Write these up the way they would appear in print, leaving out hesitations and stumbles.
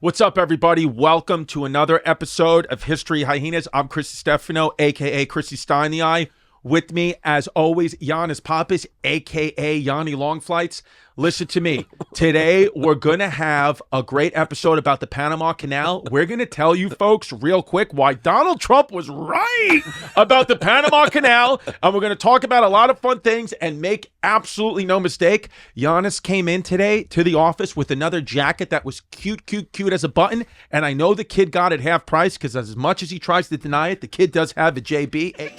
What's up, everybody? Welcome to another episode of History Hyenas. I'm Chris Distefano, a.k.a. Chrissy Stein the Eye. With me, as always, Yannis Pappas, a.k.a. Yanni Long Flights. Listen to me. Today, we're going to have a great episode about the Panama Canal. We're going to tell you folks real quick why Donald Trump was right about the Panama Canal. And we're going to talk about a lot of fun things and make absolutely no mistake. Yannis came in today to the office with another jacket that was cute as a button. And I know the kid got it half price because as much as he tries to deny it, the kid does have a JB.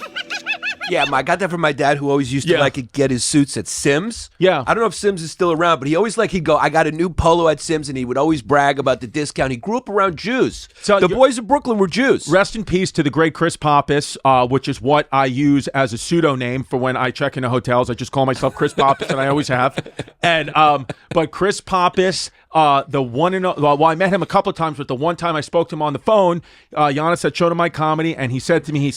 Yeah, I got that from my dad, who always used to get his suits at Sim's. Yeah. I don't know if Sim's is still around, but he always he'd go, I got a new polo at Sim's, and he would always brag about the discount. He grew up around Jews. So the boys in Brooklyn were Jews. Rest in peace to the great Chris Pappas, which is what I use as a pseudonym for when I check into hotels. I just call myself Chris Pappas, and I always have. And but Chris Pappas, I met him a couple of times, but the one time I spoke to him on the phone, Yannis had shown him my comedy, and he said to me,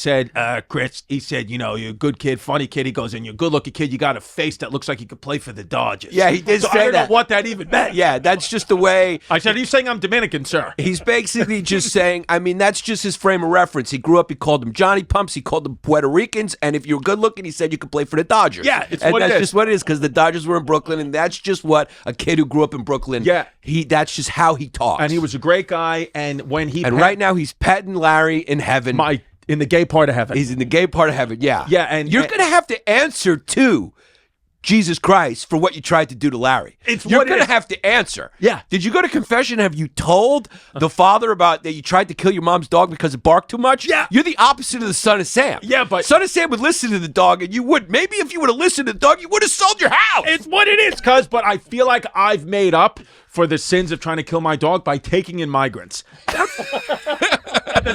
Chris, he said, you know, you're a good kid, funny kid. He goes, and you're a good-looking kid. You got a face that looks like you could play for the Dodgers. Yeah, he did say that. I don't know what that even meant. Yeah, that's just the way. I said, are you saying I'm Dominican, sir? He's basically just saying, I mean, that's just his frame of reference. He grew up, he called them Johnny Pumps, he called them Puerto Ricans, and if you're good-looking, he said you could play for the Dodgers. Yeah, that's just what it is, because the Dodgers were in Brooklyn, and that's just what a kid who grew up in Brooklyn, that's just how he talks. And he was a great guy, and when he... And right now, he's petting Larry in heaven. In the gay part of heaven. He's in the gay part of heaven, yeah. Yeah, and... You're going to have to answer to Jesus Christ for what you tried to do to Larry. You're going to have to answer. Yeah. Did you go to confession? Have you told the father about that you tried to kill your mom's dog because it barked too much? Yeah. You're the opposite of the son of Sam. Yeah, but... Son of Sam would listen to the dog, and you would. Maybe if you would have listened to the dog, you would have sold your house. It's what it is, but I feel like I've made up for the sins of trying to kill my dog by taking in migrants. That's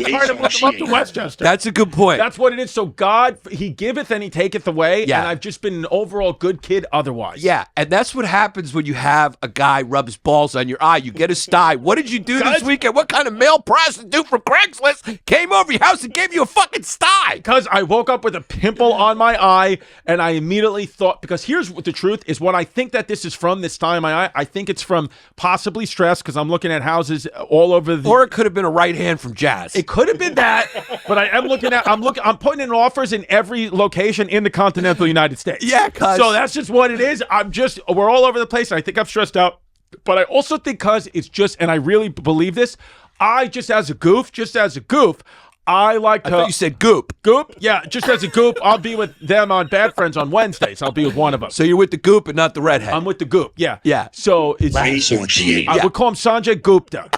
trying to put them up to Westchester. That's a good point. That's what it is. So God, he giveth and he taketh away, yeah. And I've just been an overall good kid otherwise. Yeah, and that's what happens when you have a guy rub his balls on your eye. You get a sty. What did you do this weekend? What kind of male prostitute from Craigslist came over your house and gave you a fucking sty? Because I woke up with a pimple on my eye, and I immediately thought, because here's what the truth is, what I think that this is from, this sty in my eye, I think it's from possibly stress, because I'm looking at houses all over the... Or it could have been a right hand from Jazz. It could have been that, but I'm putting in offers in every location in the continental United States. Yeah, cuz. So that's just what it is. We're all over the place, and I think I'm stressed out. But I also think because it's just, and I really believe this, just as a goof, I like to... I thought you said goop. Goop? Yeah, just as a goop, I'll be with them on Bad Friends on Wednesdays. I'll be with one of them. So you're with the goop and not the redhead. I'm with the goop, yeah. Yeah. So it's... I would call him Sanjay Gupta.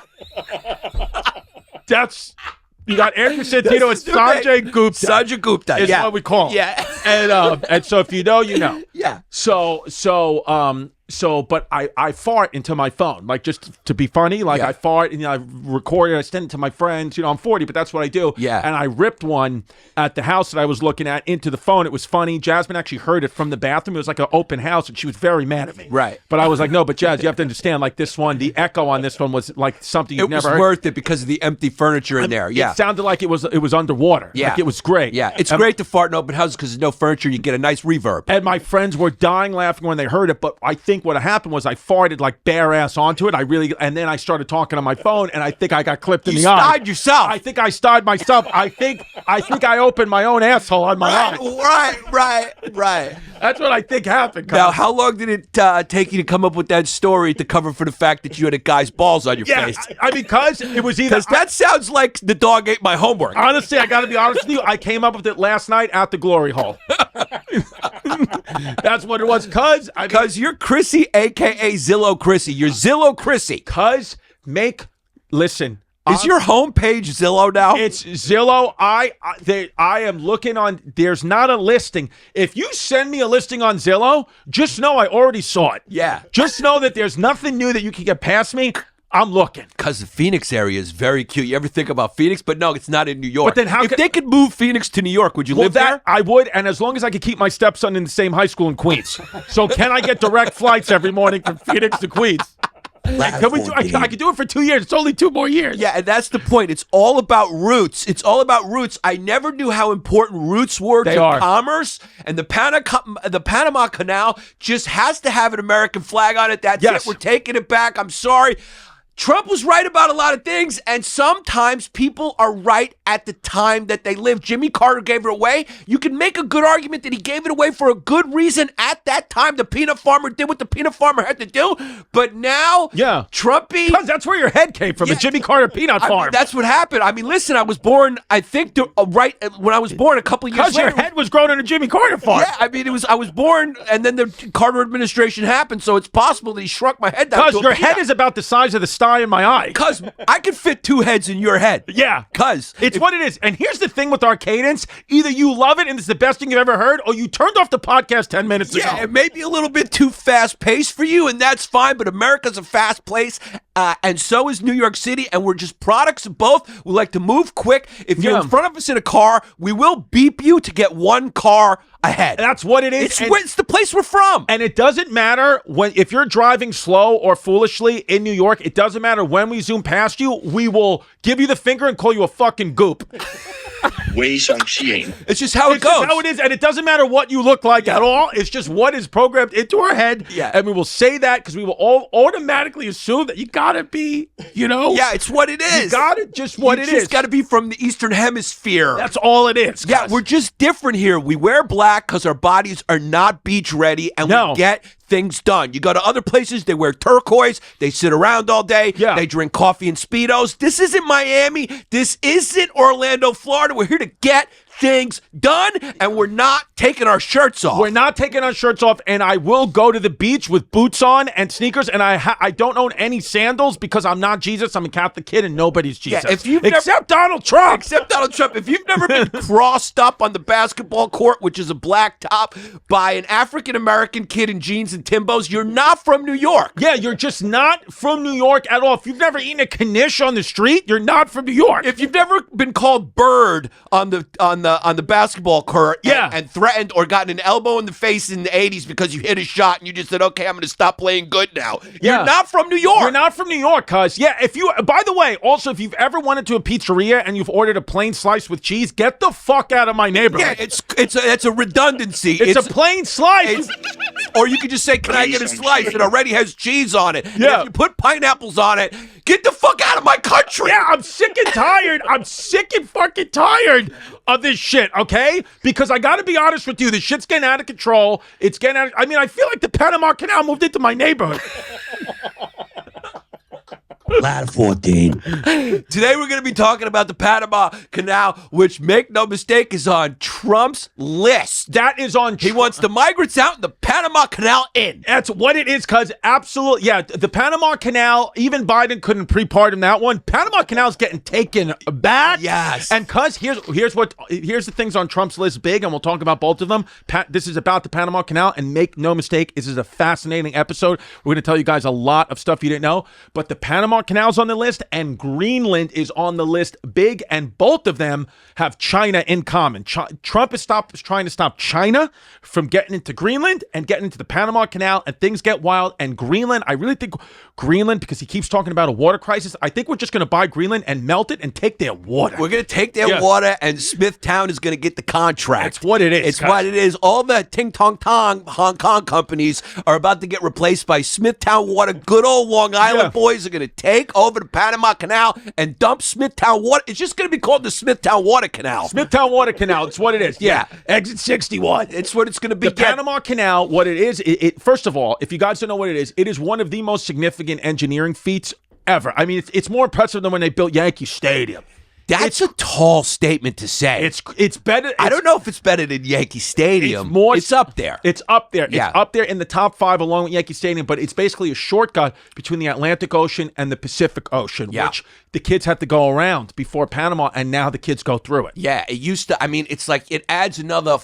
That's... You got Andrew Santino and Sanjay Gupta. Sanjay Gupta, is what we call him. Yeah. And so if you know, you know. Yeah. But I fart into my phone, like just to be funny. Like I fart and I record it. I send it to my friends. You know, I'm 40, but that's what I do. Yeah. And I ripped one at the house that I was looking at into the phone. It was funny. Jasmine actually heard it from the bathroom. It was like an open house, and she was very mad at me. Right. But I was like, no, but Jazz, you have to understand. Like this one, the echo on this one was like something you've never heard. It was worth it because of the empty furniture in there. Yeah. It sounded like it was underwater. Yeah. Like it was great. Yeah. It's great to fart in open houses because there's no furniture. You get a nice reverb. And my friends were dying laughing when they heard it. But I think what happened was I farted like bare ass onto it. And then I started talking on my phone, and I think I got clipped in the eye. You styed yourself. I think I styed myself. I think I opened my own asshole on my eye. Right. That's what I think happened. Now, how long did it take you to come up with that story to cover for the fact that you had a guy's balls on your face? Because it was either... Because that sounds like the dog ate my homework. Honestly, I got to be honest with you. I came up with it last night at the glory hole. That's what it was. Because you're Chrissy, a.k.a. Zillow Chrissy. You're Zillow Chrissy. Listen. Is your homepage Zillow now? It's Zillow. I am looking on. There's not a listing. If you send me a listing on Zillow, just know I already saw it. Yeah. Just know that there's nothing new that you can get past me. I'm looking. Because the Phoenix area is very cute. You ever think about Phoenix? But no, it's not in New York. But then how if they could move Phoenix to New York, would you live there? I would, and as long as I could keep my stepson in the same high school in Queens. So can I get direct flights every morning from Phoenix to Queens? Can we do? I could do it for 2 years. It's only 2 more years. Yeah, and that's the point. It's all about roots. It's all about roots. I never knew how important roots were to commerce. And the Panama Canal just has to have an American flag on it. That's it. We're taking it back. I'm sorry. Trump was right about a lot of things, and sometimes people are right at the time that they live. Jimmy Carter gave it away. You can make a good argument that he gave it away for a good reason at that time. The peanut farmer did what the peanut farmer had to do, but now, Trumpy... Because that's where your head came from, the Jimmy Carter peanut farm. I mean, that's what happened. I mean, listen, I was born, I think, right when I was born a couple of years later. Because your head was grown in a Jimmy Carter farm. Yeah, I mean, I was born, and then the Carter administration happened, so it's possible that he shrunk my head down. Because your head is about the size of the sty in my eye. Because I could fit 2 heads in your head. Yeah. Because it's what it is. And here's the thing with our cadence. Either you love it and it's the best thing you've ever heard, or you turned off the podcast 10 minutes ago. Yeah, it may be a little bit too fast-paced for you, and that's fine, but America's a fast place, and so is New York City, and we're just products of both. We like to move quick. If you're in front of us in a car, we will beep you to get 1 car ahead. That's what it is. It's the place we're from. And it doesn't matter if you're driving slow or foolishly in New York, it doesn't matter when we zoom past you, we will give you the finger and call you a fucking goop. It's just how it goes. It's just how it is, and it doesn't matter what you look like at all. It's just what is programmed into our head, and we will say that because we will all automatically assume that you gotta be, Yeah, it's what it is. You gotta just what it is. You just gotta be from the Eastern Hemisphere. That's all it is. Yeah, we're just different here. We wear black because our bodies are not beach ready, and we get things done. You go to other places, they wear turquoise, they sit around all day, they drink coffee and Speedos. This isn't Miami. This isn't Orlando, Florida. We're here to get things done, and we're not taking our shirts off. We're not taking our shirts off, and I will go to the beach with boots on and sneakers, and I don't own any sandals because I'm not Jesus. I'm a Catholic kid, and nobody's Jesus. Yeah, except Donald Trump. Except Donald Trump. If you've never been crossed up on the basketball court, which is a black top, by an African-American kid in jeans and Timbos, you're not from New York. Yeah, you're just not from New York at all. If you've never eaten a knish on the street, you're not from New York. If you've never been called bird on the basketball court and threatened or gotten an elbow in the face in the 80s because you hit a shot and you just said, okay, I'm going to stop playing good now. You're not from New York. You're not from New York, cuz. Yeah, by the way, also, if you've ever went into a pizzeria and you've ordered a plain slice with cheese, get the fuck out of my neighborhood. Yeah, it's a redundancy. It's a plain slice. Or you could just say, can I get a slice? It already has cheese on it. Yeah. And if you put pineapples on it, get the fuck out of my country. Yeah, I'm sick and tired. I'm sick and fucking tired of this shit, okay? Because I got to be honest with you, this shit's getting out of control. It's getting out of, I mean, I feel like the Panama Canal moved into my neighborhood. Ladder 14. Today we're going to be talking about the Panama Canal, which, make no mistake, is on Trump's list. That is on. He wants the migrants out and the Panama Canal in. That's what it is, cuz absolutely. Yeah, the Panama Canal, even Biden couldn't pre-pardon that one. Panama Canal's getting taken back. Yes. And cuz here's the things on Trump's list big, and we'll talk about both of them. This is about the Panama Canal, and make no mistake, this is a fascinating episode. We're going to tell you guys a lot of stuff you didn't know, but the Panama Canal's on the list, and Greenland is on the list big, and both of them have China in common. Trump is trying to stop China from getting into Greenland and getting into the Panama Canal, and things get wild. And Greenland, I really think Greenland, because he keeps talking about a water crisis, I think we're just going to buy Greenland and melt it and take their water. We're going to take their water, and Smithtown is going to get the contract. That's what it is. It's what it is. All the ting-tong-tong Hong Kong companies are about to get replaced by Smithtown Water. Good old Long Island boys are going to take over the Panama Canal and dump Smithtown Water. It's just going to be called the Smithtown Water Canal. Smithtown Water Canal. It's what it is. Yeah. Exit 61. It's what it's going to be. The Panama Canal, what it is, first of all, if you guys don't know what it is one of the most significant engineering feats ever. I mean, it's more impressive than when they built Yankee Stadium. That's a tall statement to say. It's better. I don't know if it's better than Yankee Stadium. It's up there. It's up there. Yeah. It's up there in the top 5 along with Yankee Stadium, but it's basically a shortcut between the Atlantic Ocean and the Pacific Ocean, which the kids had to go around before Panama, and now the kids go through it. Yeah, it used to. I mean, it's like it adds another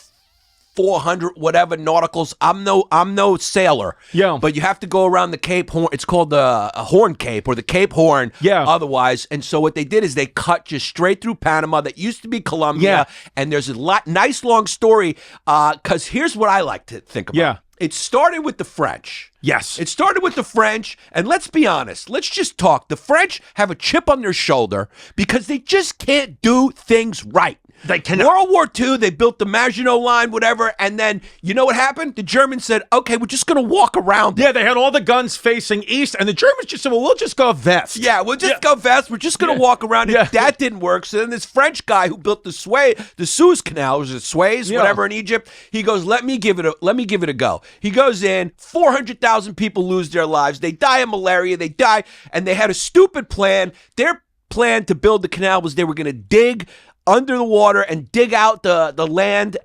400 whatever nauticals. I'm no sailor. Yeah. But you have to go around the Cape Horn. It's called the Horn Cape or the Cape Horn. Yeah. Otherwise, and so what they did is they cut just straight through Panama. That used to be Colombia. Yeah. And there's a nice long story. Because here's what I like to think about. Yeah. It started with the French. Yes. It started with the French, and let's be honest. Let's just talk. The French have a chip on their shoulder because they just can't do things right. They cannot. World War II, they built the Maginot Line, whatever, and then you know what happened? The Germans said, okay, we're just going to walk around it. Yeah, they had all the guns facing east, and the Germans just said, well, we'll just go west. Yeah, we'll just go west. We're just going to walk around it. Yeah. That didn't work. So then this French guy who built the Suez Canal, was it Suez, whatever, in Egypt, he goes, let me give it a go. He goes in, 400,000 people lose their lives. They die of malaria. They die, and they had a stupid plan. Their plan to build the canal was they were going to dig under the water and dig out the land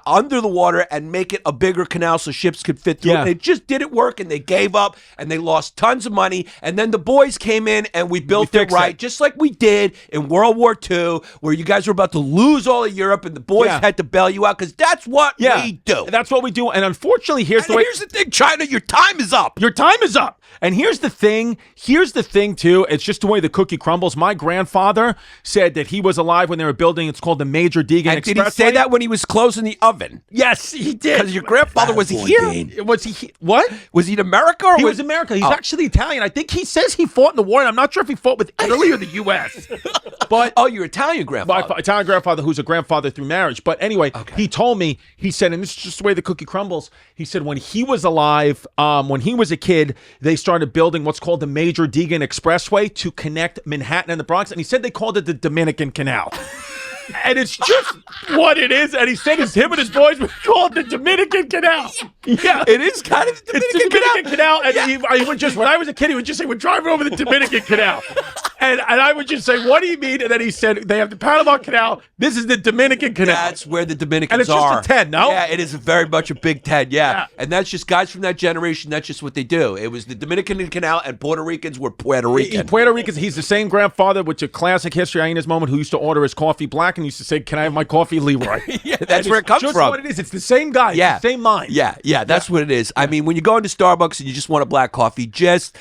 under the water and make it a bigger canal so ships could fit through. Yeah. And it just didn't work, and they gave up, and they lost tons of money. And then the boys came in, and we built it right, just like we did in World War II, where you guys were about to lose all of Europe, and the boys had to bail you out, because that's what we do. That's what we do. And unfortunately, here's the thing, China, your time is up. Your time is up. And here's the thing. Here's the thing, too. It's just the way the cookie crumbles. My grandfather said that he was alive when they were building. It's called the Major Deegan Expressway. Did he say that when he was closing the oven? Yes, he did. Because your grandfather, was he here? Was he what? Was he in America? Or He was America. He's actually Italian. I think he says he fought in the war, and I'm not sure if he fought with Italy or the U.S. But your Italian grandfather. My Italian grandfather, who's a grandfather through marriage. But anyway, he told me, he said, and this is just the way the cookie crumbles, he said when he was alive, when he was a kid, they started building what's called the Major Deegan Expressway to connect Manhattan and the Bronx. And he said they called it the Dominican Canal. And it's just what it is. And he said it's him and his boys were called the Dominican Canal. Yeah. It is kind of the Dominican Canal. And he would just, when I was a kid, he would just say, we're driving over the Dominican Canal. And I would just say, what do you mean? And then he said, they have the Panama Canal. This is the Dominican Canal. That's where the Dominicans are. And it's just a 10, no? Yeah, it is very much a big 10, yeah. And that's just guys from that generation. That's just what they do. It was the Dominican Canal, and Puerto Ricans were Puerto Rican. Puerto Ricans, he's the same grandfather, which a classic history hyenas moment, who used to order his coffee black and used to say, can I have my coffee Leroy? Yeah, that's where it comes just from. What it is. It's the same guy. Yeah. It's the same mind. Yeah, that's what it is. I mean, when you go into Starbucks and you just want a black coffee, just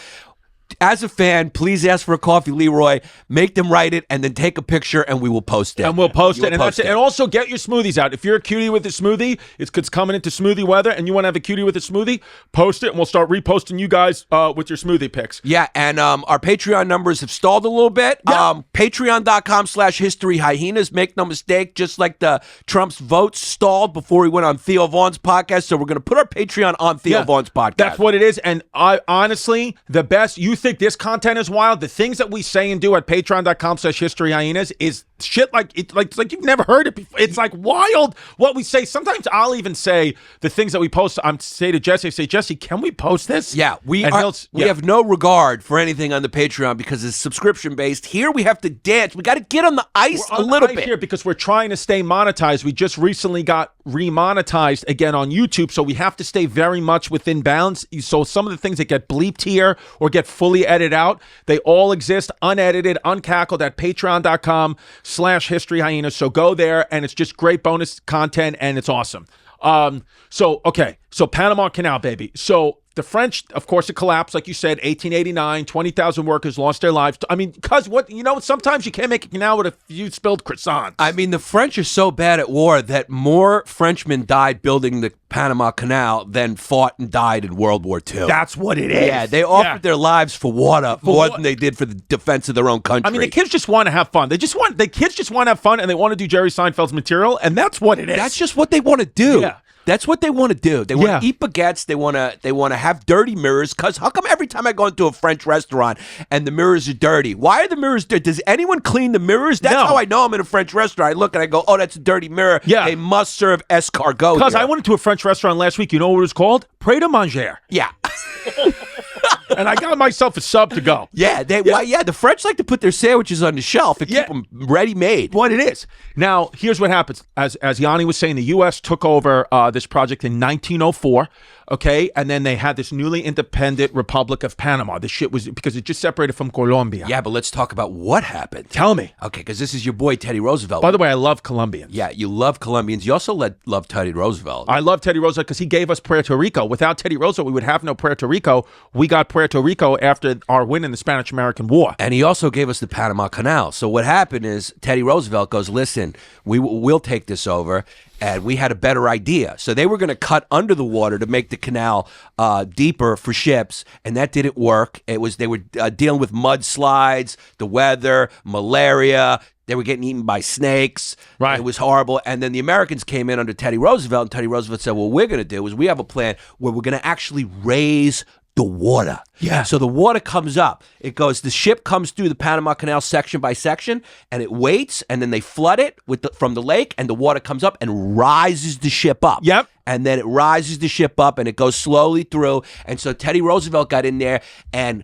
as a fan, please ask for a coffee Leroy, make them write it, and then take a picture, and we will post it. And we'll post it. And that's it. And also get your smoothies out. If you're a cutie with a smoothie, it's coming into smoothie weather, and you want to have a cutie with a smoothie, post it, and we'll start reposting you guys with your smoothie pics. Yeah, and our Patreon numbers have stalled a little bit. Yeah. Patreon.com/historyhyenas. Make no mistake, just like the Trump's votes stalled before he went on Theo Vaughn's podcast, so we're going to put our Patreon on Theo Vaughn's podcast. That's what it is. And I honestly, the best, you think this content is wild? The things that we say and do at patreon.com/historyhyenas is shit like you've never heard it before. It's like wild what we say. Sometimes I'll even say the things that we post. Say to Jesse, Jesse, can we post this? Yeah, we have no regard for anything on the Patreon because it's subscription based. Here we have to dance. We got to get on the ice a little bit here because we're trying to stay monetized. We just recently got remonetized again on YouTube, so we have to stay very much within bounds. So some of the things that get bleeped here or get fully edited out, they all exist unedited, uncackled at patreon.com/historyhyenas. So go there, and it's just great bonus content, and it's awesome. So Panama Canal, baby. So the French, of course, it collapsed, like you said, 1889, 20,000 workers lost their lives. I mean, because sometimes you can't make a canal with a few spilled croissants. I mean, the French are so bad at war that more Frenchmen died building the Panama Canal than fought and died in World War II. That's what it is. Yeah, they offered their lives for water more than they did for the defense of their own country. I mean, the kids just want to have fun. The kids just want to have fun, and they want to do Jerry Seinfeld's material, and that's what it is. That's just what they want to do. Yeah. That's what they want to do. They want to eat baguettes. They want to have dirty mirrors. Because how come every time I go into a French restaurant and the mirrors are dirty? Why are the mirrors dirty? Does anyone clean the mirrors? That's how I know I'm in a French restaurant. I look and I go, oh, that's a dirty mirror. Yeah. They must serve escargot. Because I went into a French restaurant last week. You know what it was called? Près de Manger. Yeah. And I got myself a sub to go. Yeah, the French like to put their sandwiches on the shelf and keep them ready-made. What it is. Now, here's what happens. As Yanni was saying, the U.S. took over this project in 1904. okay? And then they had this newly independent Republic of Panama. This shit was because it just separated from Colombia. Yeah, but let's talk about what happened. Tell me. Okay, because this is your boy Teddy Roosevelt. By the way, I love Colombians. Yeah, you love Colombians. You also love Teddy Roosevelt. I love Teddy Roosevelt because he gave us Puerto Rico. Without Teddy Roosevelt, we would have no Puerto Rico. We got Puerto Rico after our win in the Spanish-American War. And he also gave us the Panama Canal. So what happened is Teddy Roosevelt goes, listen, we'll take this over. And we had a better idea. So they were going to cut under the water to make the canal deeper for ships, and that didn't work. They were dealing with mudslides, the weather, malaria. They were getting eaten by snakes. Right. It was horrible. And then the Americans came in under Teddy Roosevelt, and Teddy Roosevelt said, what we're going to do is we have a plan where we're going to actually raise the water. Yeah. So the water comes up. It goes, the ship comes through the Panama Canal section by section, and it waits, and then they flood it from the lake, and the water comes up and rises the ship up. Yep. And then it rises the ship up, and it goes slowly through. And so Teddy Roosevelt got in there, and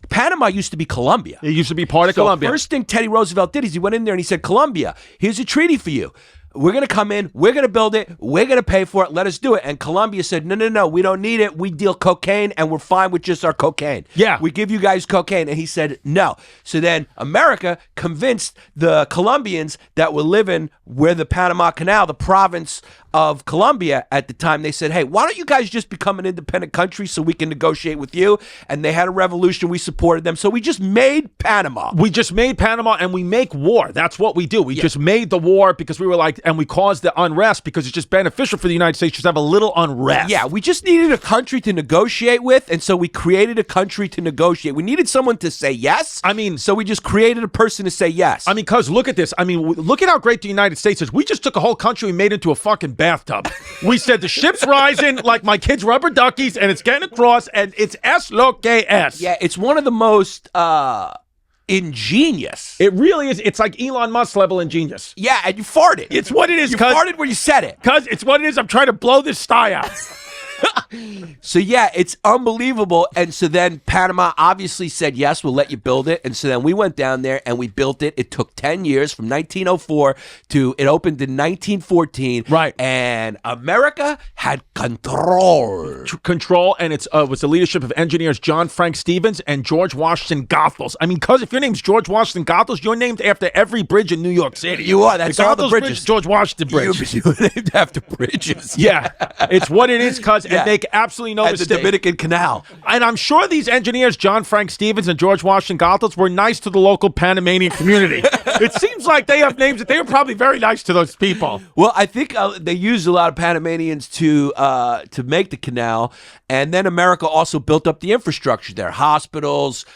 Panama used to be Colombia. It used to be part of Colombia. The first thing Teddy Roosevelt did is he went in there and he said, Colombia, here's a treaty for you. We're going to come in. We're going to build it. We're going to pay for it. Let us do it. And Colombia said, no, we don't need it. We deal cocaine, and we're fine with just our cocaine. Yeah. We give you guys cocaine. And he said, no. So then America convinced the Colombians that were living where the Panama Canal, the province of Colombia at the time, they said, hey, why don't you guys just become an independent country so we can negotiate with you? And they had a revolution. We supported them. So we just made Panama. We just made Panama, and we make war. That's what we do. We just made the war because we were like, and we caused the unrest because it's just beneficial for the United States just to have a little unrest. Yeah, we just needed a country to negotiate with, and so we created a country to negotiate. We needed someone to say yes. I mean, so we just created a person to say yes. I mean, cuz look at this. I mean, look at how great the United States is. We just took a whole country and made it into a fucking bathtub. We said the ship's rising like my kids' rubber duckies, and it's getting across, and it's S-L-O-K-S. Yeah, it's one of the most ingenious. It really is. It's like Elon Musk level ingenious. Yeah, and you farted. It's what it is. You farted when you said it. Cuz it's what it is. I'm trying to blow this sty out. So yeah, it's unbelievable. And so then Panama obviously said, yes, we'll let you build it. And so then we went down there and we built it. It took 10 years from 1904 to it opened in 1914. Right. And America had control. Control, and it was the leadership of engineers John Frank Stevens and George Washington Goethals. I mean, cuz if your name's George Washington Goethals, you're named after every bridge in New York City. You are. That's all the Goethals bridges. Bridge, George Washington Bridge. You were named after bridges. Yeah. It's what it is, cuz, and make absolutely no At mistake. the Dominican Canal. And I'm sure these engineers, John Frank Stevens and George Washington Goethals, were nice to the local Panamanian community. It seems like they have names that they were probably very nice to those people. Well, I think they used a lot of Panamanians to make the canal, and then America also built up the infrastructure there, hospitals,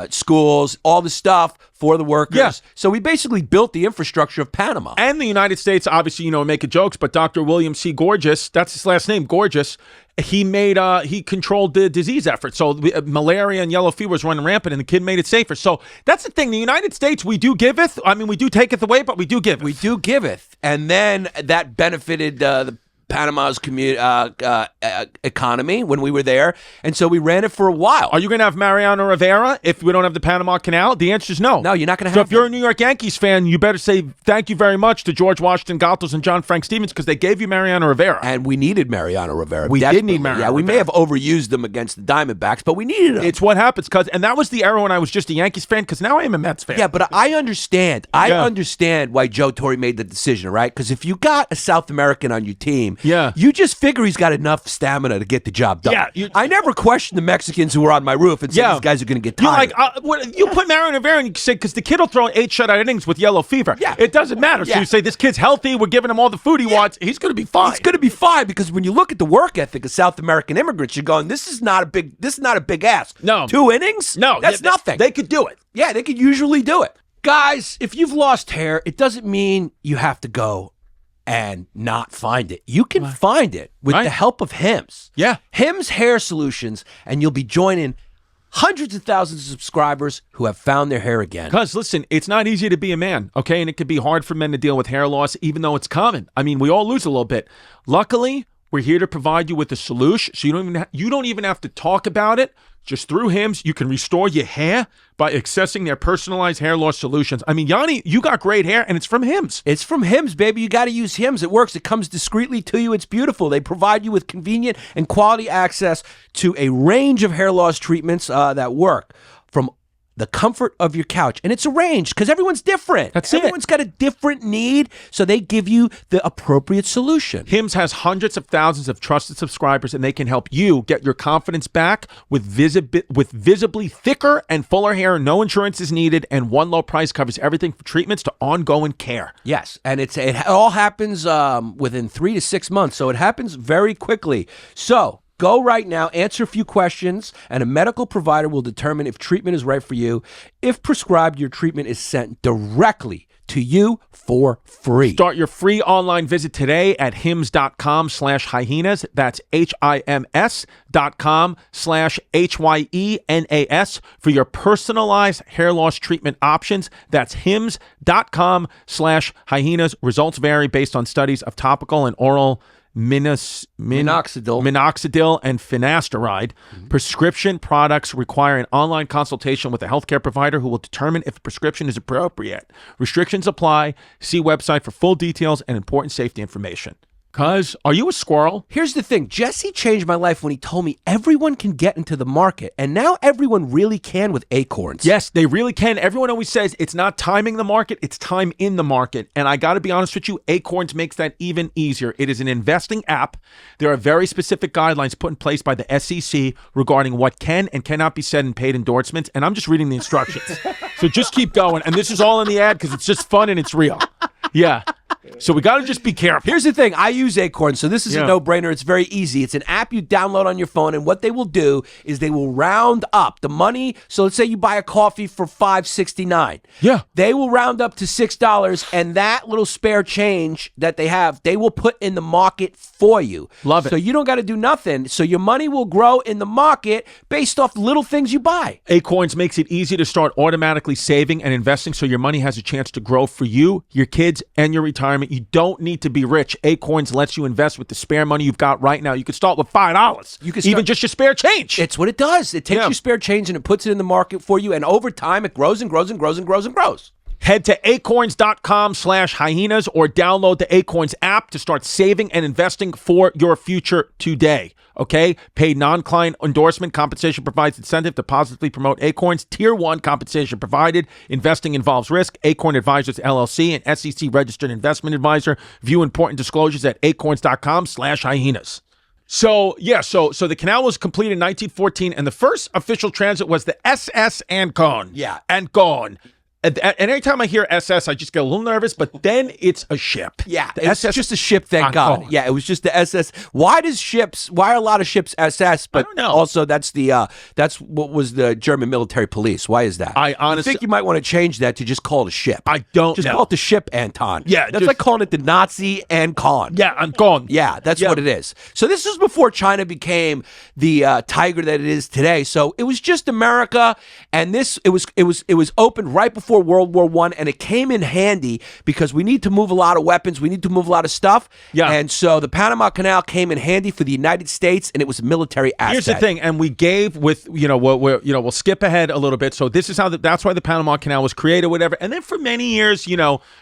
schools, all the stuff for the workers. Yeah. So we basically built the infrastructure of Panama. And the United States, obviously, making jokes, but Dr. William C. Gorgeous, that's his last name, Gorgeous, he controlled the disease effort. So malaria and yellow fever was running rampant, and the kid made it safer. So that's the thing. The United States, we do giveth. I mean, we do taketh away, but we do give. We do giveth. And then that benefited the Panama's economy when we were there, and so we ran it for a while. Are you going to have Mariano Rivera if we don't have the Panama Canal? The answer is no. No, you're not going to So have if you're a New York Yankees fan, you better say thank you very much to George Washington Goethals and John Frank Stevens because they gave you Mariano Rivera. And we needed Mariano Rivera. We did need Mariano Yeah, we Rivera. may have overused them against the Diamondbacks, but we needed him. It's what happens, and that was the era when I was just a Yankees fan, because now I am a Mets fan. Yeah, but I understand. I understand why Joe Torre made the decision, right? Because if you got a South American on your team, you just figure he's got enough stamina to get the job done. Yeah, I never questioned the Mexicans who were on my roof and said these guys are going to get tired. You're like, you put Mariano Rivera and you say, because the kid will throw 8 shutout innings with yellow fever. Yeah. It doesn't matter. So you say, this kid's healthy, we're giving him all the food he wants, he's going to be fine. He's going to be fine because when you look at the work ethic of South American immigrants, you're going, this is not a big ask. No. 2 innings? No. That's nothing. They could do it. Yeah, they could usually do it. Guys, if you've lost hair, it doesn't mean you have to go and not find it. You can find it with the help of Hims. Yeah. Hims Hair Solutions, and you'll be joining hundreds of thousands of subscribers who have found their hair again. Because, listen, it's not easy to be a man, okay? And it can be hard for men to deal with hair loss, even though it's common. I mean, we all lose a little bit. Luckily, we're here to provide you with a solution, so you don't even have to talk about it. Just through Hims, you can restore your hair by accessing their personalized hair loss solutions. I mean, Yanni, you got great hair, and it's from Hims. It's from Hims, baby. You got to use Hims. It works. It comes discreetly to you. It's beautiful. They provide you with convenient and quality access to a range of hair loss treatments that work from the comfort of your couch. And it's arranged because everyone's different. Everyone's got a different need, so they give you the appropriate solution. Hims has hundreds of thousands of trusted subscribers, and they can help you get your confidence back with visibly thicker and fuller hair. No insurance is needed, and one low price covers everything from treatments to ongoing care. Yes, and it all happens within 3 to 6 months, so it happens very quickly. So go right now, answer a few questions, and a medical provider will determine if treatment is right for you. If prescribed, your treatment is sent directly to you for free. Start your free online visit today at hims.com/hyenas. That's HIMS.com/HYENAS for your personalized hair loss treatment options. That's hims.com/hyenas. Results vary based on studies of topical and oral minoxidil and finasteride. Prescription products require an online consultation with a healthcare provider who will determine if the prescription is appropriate. Restrictions apply. See website for full details and important safety information. Cuz, are you a squirrel? Here's the thing. Jesse changed my life when he told me everyone can get into the market, and now everyone really can with Acorns. Yes, they really can. Everyone always says it's not timing the market, it's time in the market. And I got to be honest with you, Acorns makes that even easier. It is an investing app. There are very specific guidelines put in place by the SEC regarding what can and cannot be said in paid endorsements, and I'm just reading the instructions. So just keep going. And this is all in the ad because it's just fun and it's real. Yeah. So we got to just be careful. Here's the thing. I use Acorn, so this is a no-brainer. It's very easy. It's an app you download on your phone, and what they will do is they will round up the money. So let's say you buy a coffee for $5.69. Yeah. They will round up to $6, and that little spare change that they have, they will put in the market for you. Love it. So you don't got to do nothing. So your money will grow in the market based off little things you buy. Acorns makes it easy to start automatically saving and investing so your money has a chance to grow for you, your kids, and your retirement. You don't need to be rich. Acorns lets you invest with the spare money you've got right now. You can start with $5. You can even just your spare change. It's what it does. It takes your spare change and it puts it in the market for you. And over time, it grows and grows and grows and grows and grows. Head to acorns.com/hyenas or download the Acorns app to start saving and investing for your future today. Okay? Paid non-client endorsement. Compensation provides incentive to positively promote Acorns. Tier 1 compensation provided. Investing involves risk. Acorn Advisors LLC, an SEC registered investment advisor. View important disclosures at acorns.com/hyenas. So the canal was completed in 1914, and the first official transit was the SS Ancon. Yeah. Ancon. And every time I hear SS, I just get a little nervous, but then it's a ship. Yeah, it's just a ship, thank God. Yeah, it was just the SS. Why are a lot of ships SS? But I don't know. Also, that's what was the German military police. Why is that? I honestly think you might want to change that to just call it a ship. I don't just know. call it the ship Anton. Yeah, that's like calling it the Nazi Ancon. Yeah, Ancon. Yeah, that's what it is. So this is before China became the tiger that it is today. So it was just America, and it was opened right before World War I, and it came in handy because we need to move a lot of weapons, we need to move a lot of stuff. Yeah. And so the Panama Canal came in handy for the United States, and it was a military asset. Here's the thing, and we gave with we'll skip ahead a little bit. So this is that's why the Panama Canal was created, whatever. And then for many years,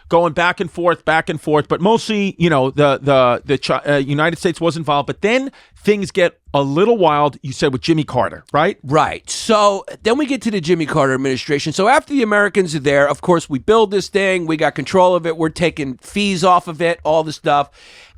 going back and forth, but mostly, the United States was involved. But then things get a little wild, you said, with Jimmy Carter, right? Right. So then we get to the Jimmy Carter administration. So after the Americans are there, of course, we build this thing. We got control of it. We're taking fees off of it, all the stuff.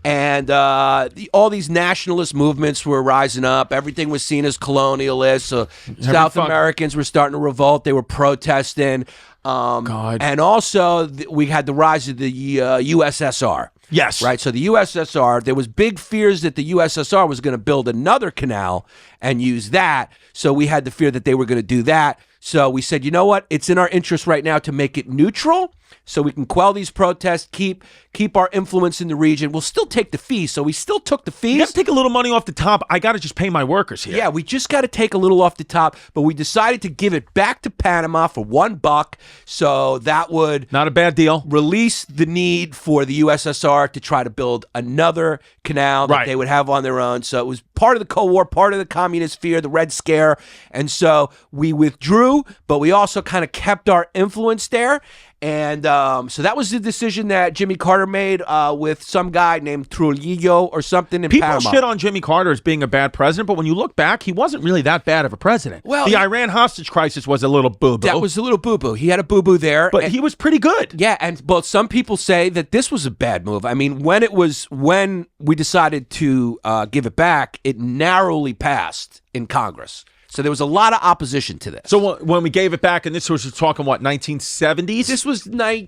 And all these nationalist movements were rising up. Everything was seen as colonialist. So South Americans were starting to revolt. They were protesting. God. And also, we had the rise of the USSR. Yes. Right. So the USSR, there was big fears that the USSR was going to build another canal and use that. So we had the fear that they were going to do that. So we said, you know what? It's in our interest right now to make it neutral. so we can quell these protests, keep our influence in the region. We'll still take the fees. So we still took the fees. You got to take a little money off the top. I got to just pay my workers here. Yeah, we just got to take a little off the top, but we decided to give it back to Panama for $1, so that would not a bad deal. Release the need for the USSR to try to build another canal that they would have on their own. So it was part of the Cold War, part of the communist fear, the Red Scare, and so we withdrew, but we also kind of kept our influence there. And so that was the decision that Jimmy Carter made with some guy named Trujillo or something in Panama. People shit on Jimmy Carter as being a bad president, but when you look back, he wasn't really that bad of a president. Well, the Iran hostage crisis was a little boo-boo. That was a little boo-boo. He had a boo-boo there. But he was pretty good. Yeah, but some people say that this was a bad move. I mean, when we decided to give it back, it narrowly passed in Congress. So there was a lot of opposition to this. So when we gave it back, and this was talking, what, 1970s? This was I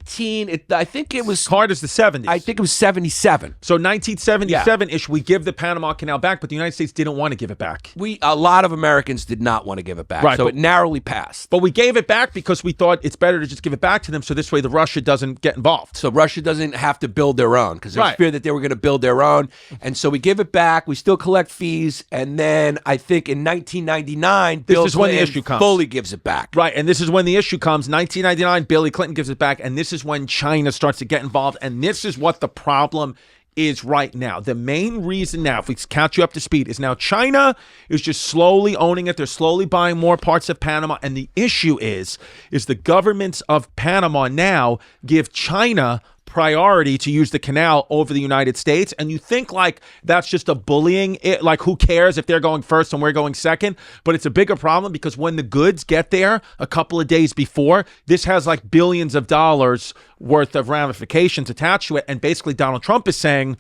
think it was... Carter's the 70s. I think it was 77. So 1977-ish, we give the Panama Canal back, but the United States didn't want to give it back. A lot of Americans did not want to give it back, so it narrowly passed. But we gave it back because we thought it's better to just give it back to them, so this way the Russia doesn't get involved. So Russia doesn't have to build their own, because there's fear that they were going to build their own. And so we give it back, we still collect fees, and then I think in 1999, Bill this is when the Clinton issue comes. Fully gives it back. Right, and this is when the issue comes. 1999, Billy Clinton gives it back, and this is when China starts to get involved, and this is what the problem is right now. The main reason now, if we catch you up to speed, is now China is just slowly owning it. They're slowly buying more parts of Panama, and the issue is the governments of Panama now give China priority to use the canal over the United States, and you think like that's just a bullying, like who cares if they're going first and we're going second, but it's a bigger problem because when the goods get there a couple of days before, this has like billions of dollars worth of ramifications attached to it, and basically Donald Trump is saying,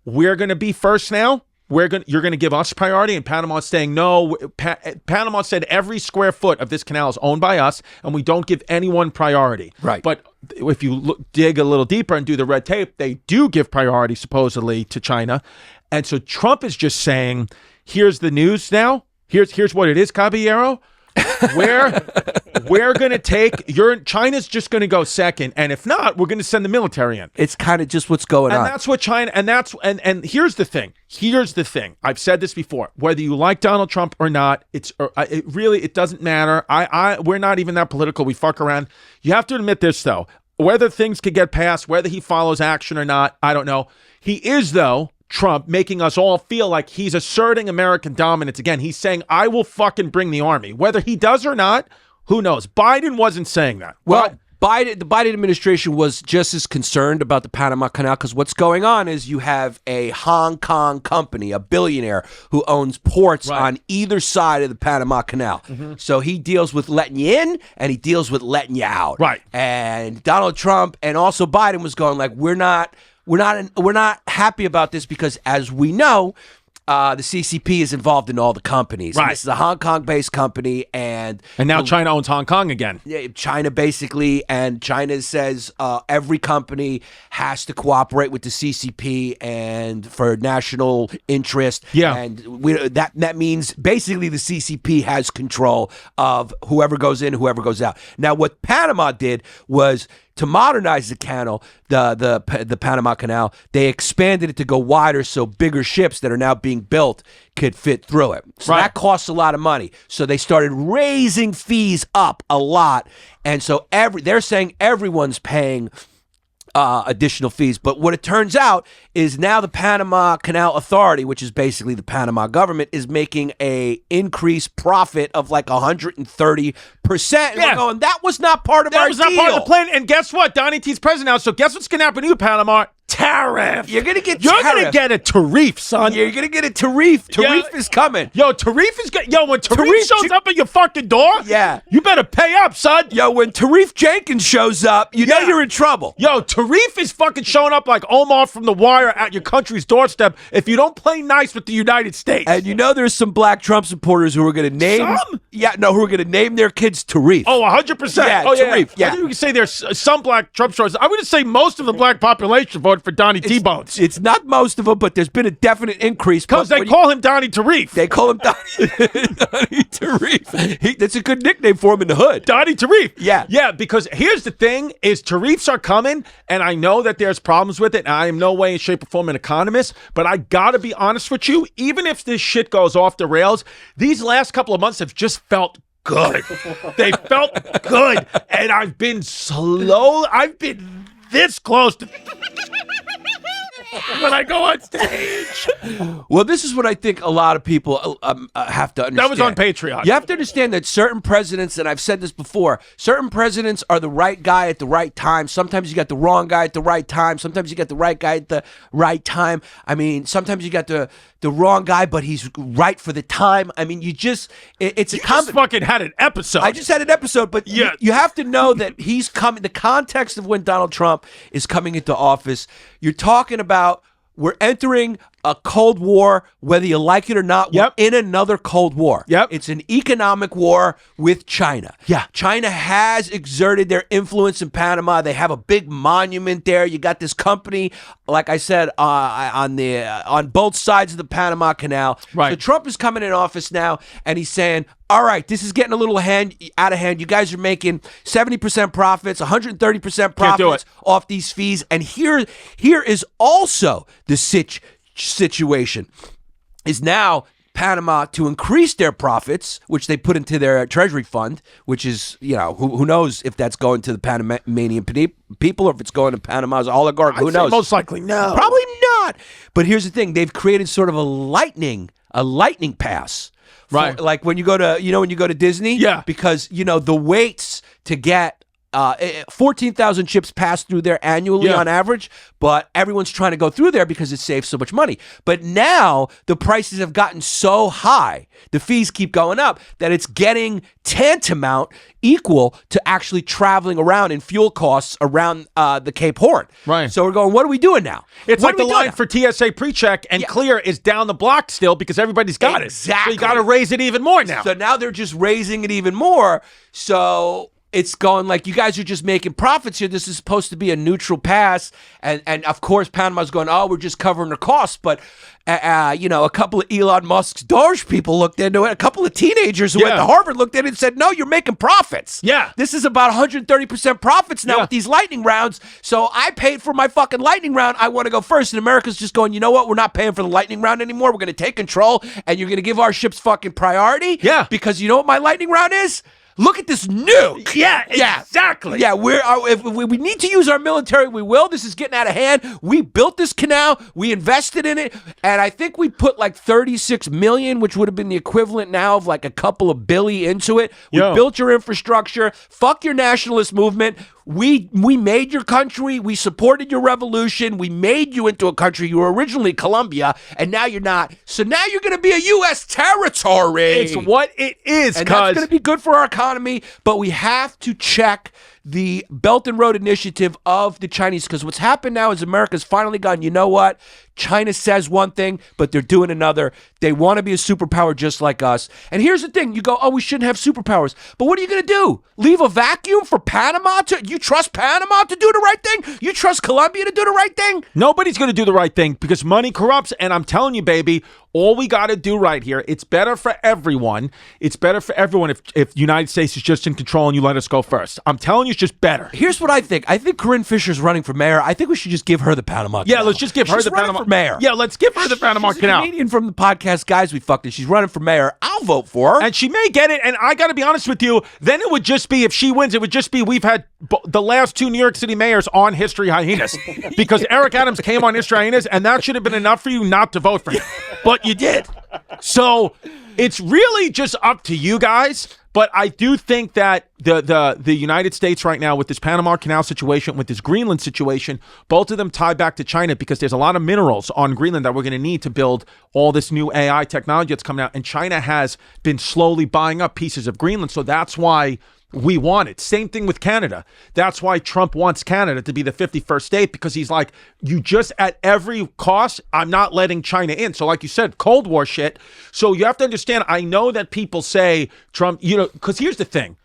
we're going to be first now. You're going to give us priority, and Panama's saying no. Panama said every square foot of this canal is owned by us, and we don't give anyone priority. Right. But if you dig a little deeper and do the red tape, they do give priority supposedly to China, and so Trump is just saying, "Here's the news now. Here's what it is, Caballero. We're going to take China's just going to go second, and if not, we're going to send the military in." It's kind of just what's going on. And that's what China, and here's the thing. I've said this before. Whether you like Donald Trump or not, it doesn't matter. We're not even that political. We fuck around. You have to admit this though. Whether things could get passed, whether he follows action or not, I don't know. He is though. Trump making us all feel like he's asserting American dominance again. He's saying, I will fucking bring the army. Whether he does or not, who knows? Biden wasn't saying that. Well, the Biden administration was just as concerned about the Panama Canal, because what's going on is you have a Hong Kong company, a billionaire, who owns ports on either side of the Panama Canal. Mm-hmm. So he deals with letting you in and he deals with letting you out. Right. And Donald Trump and also Biden was going like, we're not happy about this because, as we know, the CCP is involved in all the companies. Right. And this is a Hong Kong-based company, and now China owns Hong Kong again. China basically, and China says every company has to cooperate with the CCP and for national interest. Yeah, and that means basically the CCP has control of whoever goes in, whoever goes out. Now, what Panama did was, to modernize the canal, the Panama Canal, they expanded it to go wider so bigger ships that are now being built could fit through it. So that costs a lot of money. So they started raising fees up a lot. And so they're saying everyone's paying additional fees. But what it turns out is now the Panama Canal Authority, which is basically the Panama government, is making a increased profit of like 130%. And we're going, that was not part of our deal. That was not part of the plan. And guess what? Donnie T's president now. So guess what's going to happen to you, Panama? Tariff. You're going to get You're going to get a tariff, son. You're going to get a tariff. Tariff is coming. Yo, tariff is good. Yo, when tariff shows up at your fucking door, you better pay up, son. Yo, when Tariff Jenkins shows up, you know you're in trouble. Yo, tariff is fucking showing up like Omar from The Wire at your country's doorstep if you don't play nice with the United States. And you know there's some black Trump supporters who are going to name... Some? who are going to name their kids Tariff. Oh, 100%. Yeah, oh, Tariff. Yeah. I think you can say there's some black Trump supporters. I would just say most of the black population voted short for Donnie T-Bones. It's not most of them, but there's been a definite increase. Because they call him Donnie Tarif. They call him Donnie Tarif. That's a good nickname for him in the hood. Donnie Tarif. Yeah. Yeah, because here's the thing is Tarifs are coming, and I know that there's problems with it, and I am no way, shape, or form an economist, but I got to be honest with you, even if this shit goes off the rails, these last couple of months have just felt good. They felt good, and I've been this close to when I go on stage. Well, this is what I think a lot of people have to understand. That was on Patreon. You have to understand that certain presidents, and I've said this before, certain presidents are the right guy at the right time. Sometimes you got the wrong guy at the right time. Sometimes you got the right guy at the right time. I mean, sometimes you got the wrong guy, but he's right for the time. I mean, it's a just fucking had an episode. I just had an episode, but yeah. you have to know that he's coming. The context of when Donald Trump is coming into office, you're talking about we're entering a Cold War, whether you like it or not. Yep. We're in another Cold War. Yep. It's an economic war with China. Yeah. China has exerted their influence in Panama. They have a big monument there. You got this company, like I said, on both sides of the Panama Canal. Right. So Trump is coming in office now, and he's saying, all right, this is getting a little out of hand. You guys are making 70% profits, 130% profits off these fees. And here is also the situation is now Panama to increase their profits, which they put into their treasury fund, which is, who knows if that's going to the Panamanian people or if it's going to Panama's oligarch. Who knows? Most likely no. Probably not. But here's the thing. They've created sort of a lightning pass. Right. Like when you go to Disney. Yeah. Because, the waits to get 14,000 ships pass through there annually on average, but everyone's trying to go through there because it saves so much money. But now the prices have gotten so high, the fees keep going up, that it's getting tantamount equal to actually traveling around in fuel costs around the Cape Horn. Right. So we're going, what are we doing now? It's like the line for TSA pre-check and clear is down the block still because everybody's got it. Exactly. So you got to raise it even more now. So now they're just raising it even more. So it's going like, you guys are just making profits here. This is supposed to be a neutral pass. And of course, Panama's going, oh, we're just covering the costs. But, a couple of Elon Musk's Doge people looked into it. A couple of teenagers who went to Harvard looked at it and said, no, you're making profits. Yeah. This is about 130% profits now with these lightning rounds. So I paid for my fucking lightning round. I want to go first. And America's just going, you know what? We're not paying for the lightning round anymore. We're going to take control and you're going to give our ships fucking priority. Yeah. Because you know what my lightning round is? Look at this nuke. Yeah, exactly. Yeah, if we need to use our military, we will. This is getting out of hand. We built this canal. We invested in it. And I think we put like 36 million, which would have been the equivalent now of like a couple of billion into it. We built your infrastructure. Fuck your nationalist movement. We made your country. We supported your revolution. We made you into a country. You were originally Colombia, and now you're not. So now you're going to be a U.S. territory. It's what it is, and that's going to be good for our economy, but we have to check the Belt and Road Initiative of the Chinese, because what's happened now is America's finally gone, you know what? China says one thing, but they're doing another. They want to be a superpower just like us. And here's the thing. You go, oh, we shouldn't have superpowers. But what are you going to do? Leave a vacuum for Panama? You trust Panama to do the right thing? You trust Colombia to do the right thing? Nobody's going to do the right thing because money corrupts. And I'm telling you, baby, all we got to do right here, it's better for everyone. It's better for everyone if the United States is just in control and you let us go first. I'm telling you, it's just better. Here's what I think. I think Corinne Fisher's running for mayor. I think we should just give her the Panama Canal. Yeah, let's just give her the Panama mayor. Yeah, let's give her the Panama Canal. She's a comedian from the podcast Guys We Fucked It. She's running for mayor. I'll vote for her. And she may get it. And I got to be honest with you, then it would just be, if she wins, it would just be we've had the last two New York City mayors on History Hyenas. Because Eric Adams came on History Hyenas, and that should have been enough for you not to vote for him. But you did. So it's really just up to you guys. But I do think that the United States right now with this Panama Canal situation, with this Greenland situation, both of them tie back to China because there's a lot of minerals on Greenland that we're going to need to build all this new AI technology that's coming out. And China has been slowly buying up pieces of Greenland. So that's why we want it. Same thing with Canada. That's why Trump wants Canada to be the 51st state, because he's like, you just at every cost, I'm not letting China in. So like you said, Cold War shit. So you have to understand, I know that people say Trump, because here's the thing.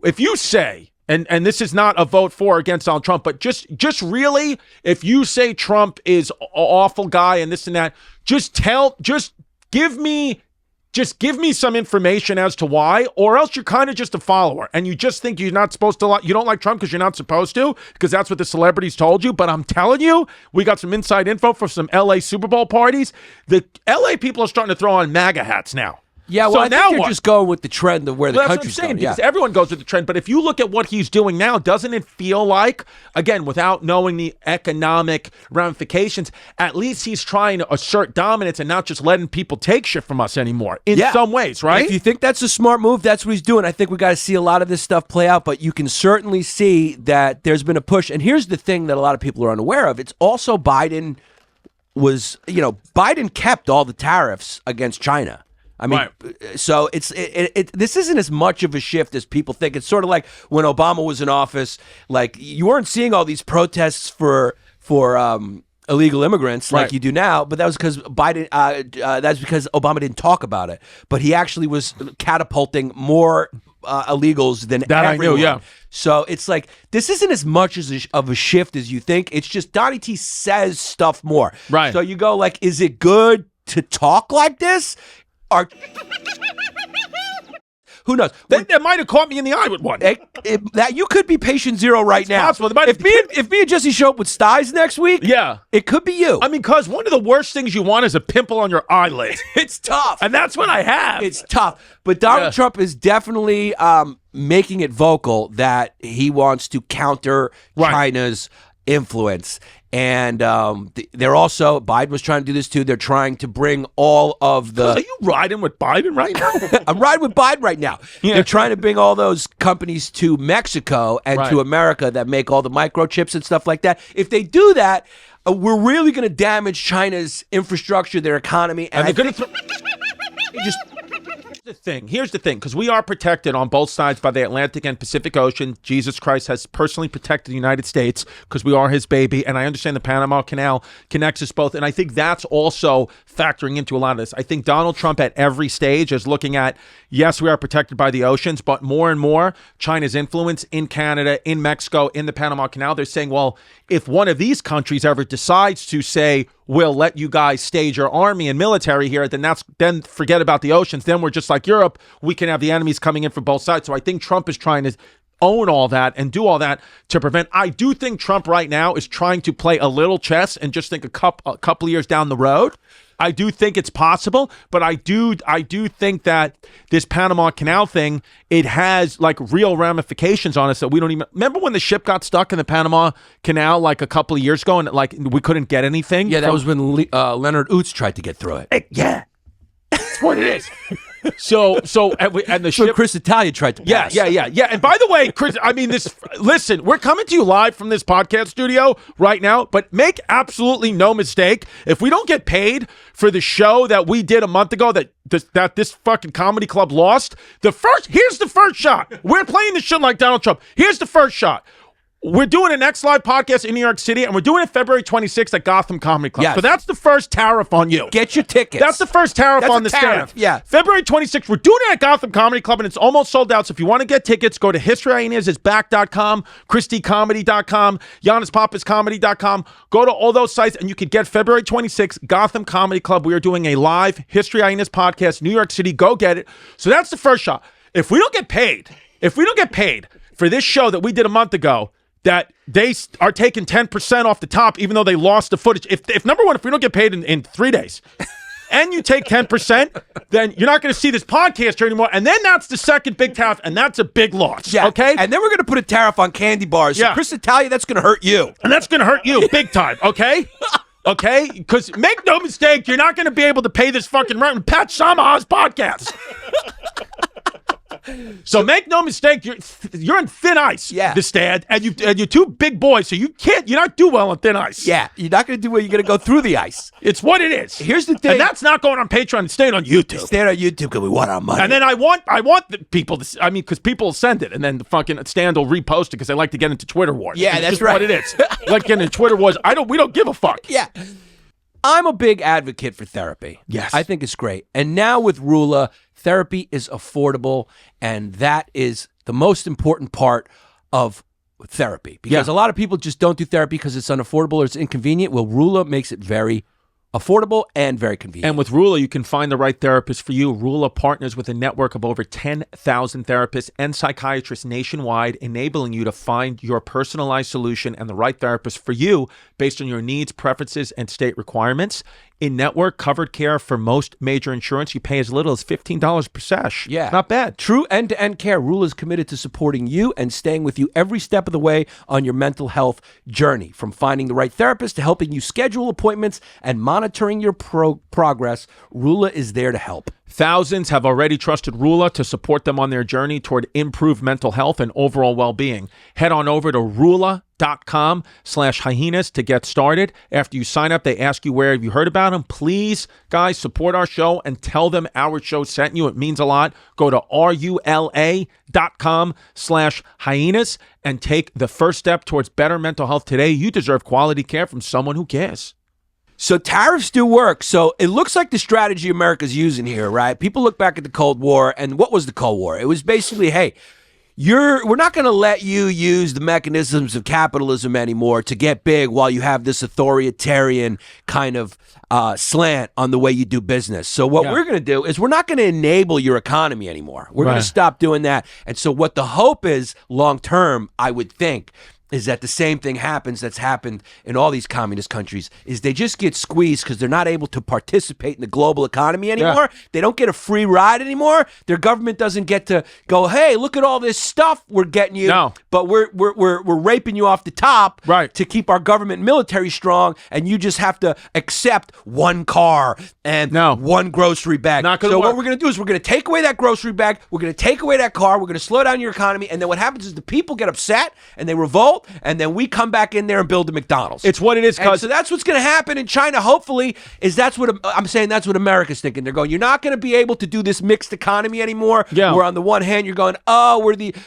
If you say And this is not a vote for or against Donald Trump, but just really, if you say Trump is an awful guy and this and that, just give me some information as to why, or else you're kind of just a follower and you just think you're not supposed to you don't like Trump because you're not supposed to, because that's what the celebrities told you. But I'm telling you, we got some inside info for some LA Super Bowl parties. The LA people are starting to throw on MAGA hats now. Yeah, well, so I now think you're just going with the trend of where the country's going. Because everyone goes with the trend. But if you look at what he's doing now, doesn't it feel like, again, without knowing the economic ramifications, at least he's trying to assert dominance and not just letting people take shit from us anymore in some ways, right? If you think that's a smart move, that's what he's doing. I think we got to see a lot of this stuff play out, but you can certainly see that there's been a push. And here's the thing that a lot of people are unaware of. It's also Biden kept all the tariffs against China. I mean, so this isn't as much of a shift as people think. It's sort of like when Obama was in office, like you weren't seeing all these protests for illegal immigrants like you do now, but that was because Biden. That's because Obama didn't talk about it, but he actually was catapulting more illegals than that everyone. I knew. Yeah. So it's like this isn't as much of a shift as you think. It's just Donnie T says stuff more. Right. So you go like, is it good to talk like this? Who knows? That might have caught me in the eye with one. That you could be patient zero right now. Possible. If me and Jesse show up with styes next week, it could be you. I mean, because one of the worst things you want is a pimple on your eyelid. It's tough, and that's what I have. It's tough. But Donald Trump is definitely making it vocal that he wants to counter China's influence. And Biden was trying to do this too. They're trying to bring all of the... Are you riding with Biden right now? I'm riding with Biden right now. Yeah. They're trying to bring all those companies to Mexico and to America that make all the microchips and stuff like that. If they do that, we're really going to damage China's infrastructure, their economy. And they're going to... Here's the thing, because we are protected on both sides by the Atlantic and Pacific Ocean. Jesus Christ has personally protected the United States because we are his baby, and I understand the Panama Canal connects us both, and I think that's also factoring into a lot of this. I think Donald Trump at every stage is looking at, yes, we are protected by the oceans, but more and more China's influence in Canada, in Mexico, in the Panama Canal. They're saying, well, if one of these countries ever decides to say, we'll let you guys stage your army and military here, then forget about the oceans. Then we're just like Europe. We can have the enemies coming in from both sides. So I think Trump is trying to own all that and do all that to prevent. I do think Trump right now is trying to play a little chess and just think a couple of years down the road. I do think it's possible, but I do think that this Panama Canal thing, it has like real ramifications on us that we don't even remember when the ship got stuck in the Panama Canal like a couple of years ago and like we couldn't get anything. Yeah, that was when Leonard Oots tried to get through it. Yeah, that's what it is. So and the ship. Chris Italia tried to pass. Yeah. And by the way, Chris, I mean this. Listen, we're coming to you live from this podcast studio right now, but make absolutely no mistake. If we don't get paid for the show that we did a month ago that this fucking comedy club lost, here's the first shot. We're playing this shit like Donald Trump. Here's the first shot. We're doing a Next Live podcast in New York City, and we're doing it February 26th at Gotham Comedy Club. Yes. So that's the first tariff on you. Get your tickets. That's the first tariff on the stand. Yeah. February 26th, we're doing it at Gotham Comedy Club, and it's almost sold out. So if you want to get tickets, go to historyhyenasisback.com, christycomedy.com, yannispapascomedy.com. Go to all those sites, and you can get February 26th, Gotham Comedy Club. We are doing a live History Hyenas podcast, New York City. Go get it. So that's the first shot. If we don't get paid for this show that we did a month ago, that they are taking 10% off the top, even though they lost the footage. If number one, if we don't get paid in 3 days, and you take 10%, then you're not going to see this podcast here anymore. And then that's the second big tariff, and that's a big loss. Yeah. Okay? And then we're going to put a tariff on candy bars. So Chris Italia, that's going to hurt you. And that's going to hurt you big time, okay? Okay? Because make no mistake, you're not going to be able to pay this fucking rent with Pat Samaha's podcast. So make no mistake, you're on thin ice. Yeah, the stand, and you're two big boys, so you're not do well on thin ice. Yeah, you're not going to do well. You're going to go through the ice. It's what it is. Here's the thing, and that's not going on Patreon. It's staying on YouTube. It's staying on YouTube because we want our money. And then I want the people to. I mean, because people will send it, and then the fucking stand will repost it because they like to get into Twitter wars. Yeah, that's right. What it is. Like getting into Twitter wars. We don't give a fuck. Yeah. I'm a big advocate for therapy. Yes. I think it's great. And now with Rula, therapy is affordable, and that is the most important part of therapy, because a lot of people just don't do therapy because it's unaffordable or it's inconvenient. Well, Rula makes it very affordable and very convenient. And with Rula, you can find the right therapist for you. Rula partners with a network of over 10,000 therapists and psychiatrists nationwide, enabling you to find your personalized solution and the right therapist for you based on your needs, preferences, and state requirements. In-network covered care for most major insurance. You pay as little as $15 per sesh. Yeah. Not bad. True end-to-end care. Rula is committed to supporting you and staying with you every step of the way on your mental health journey. From finding the right therapist to helping you schedule appointments and monitoring your progress, Rula is there to help. Thousands have already trusted Rula to support them on their journey toward improved mental health and overall well-being. Head on over to Rula.com/hyenas to get started. After you sign up, they ask you where have you heard about them. Please, guys, support our show and tell them our show sent you. It means a lot. Go to RULA.com/hyenas and take the first step towards better mental health today. You deserve quality care from someone who cares. So tariffs do work. So it looks like the strategy America's using here, right? People look back at the Cold War, and what was the Cold War? It was basically, hey, we're not going to let you use the mechanisms of capitalism anymore to get big while you have this authoritarian kind of slant on the way you do business. So what we're going to do is we're not going to enable your economy anymore. We're going to stop doing that. And so what the hope is long term, I would think, is that the same thing happens that's happened in all these communist countries, is they just get squeezed because they're not able to participate in the global economy anymore. Yeah. They don't get a free ride anymore. Their government doesn't get to go, hey, look at all this stuff we're getting you, but we're raping you off the top to keep our government and military strong, and you just have to accept one car and one grocery bag. So what we're going to do is we're going to take away that grocery bag, we're going to take away that car, we're going to slow down your economy, and then what happens is the people get upset and they revolt, and then we come back in there and build a McDonald's. It's what it is. So that's what's going to happen in China, hopefully, is that's what I'm saying. That's what America's thinking. They're going, you're not going to be able to do this mixed economy anymore. Yeah. Where on the one hand, you're going, oh,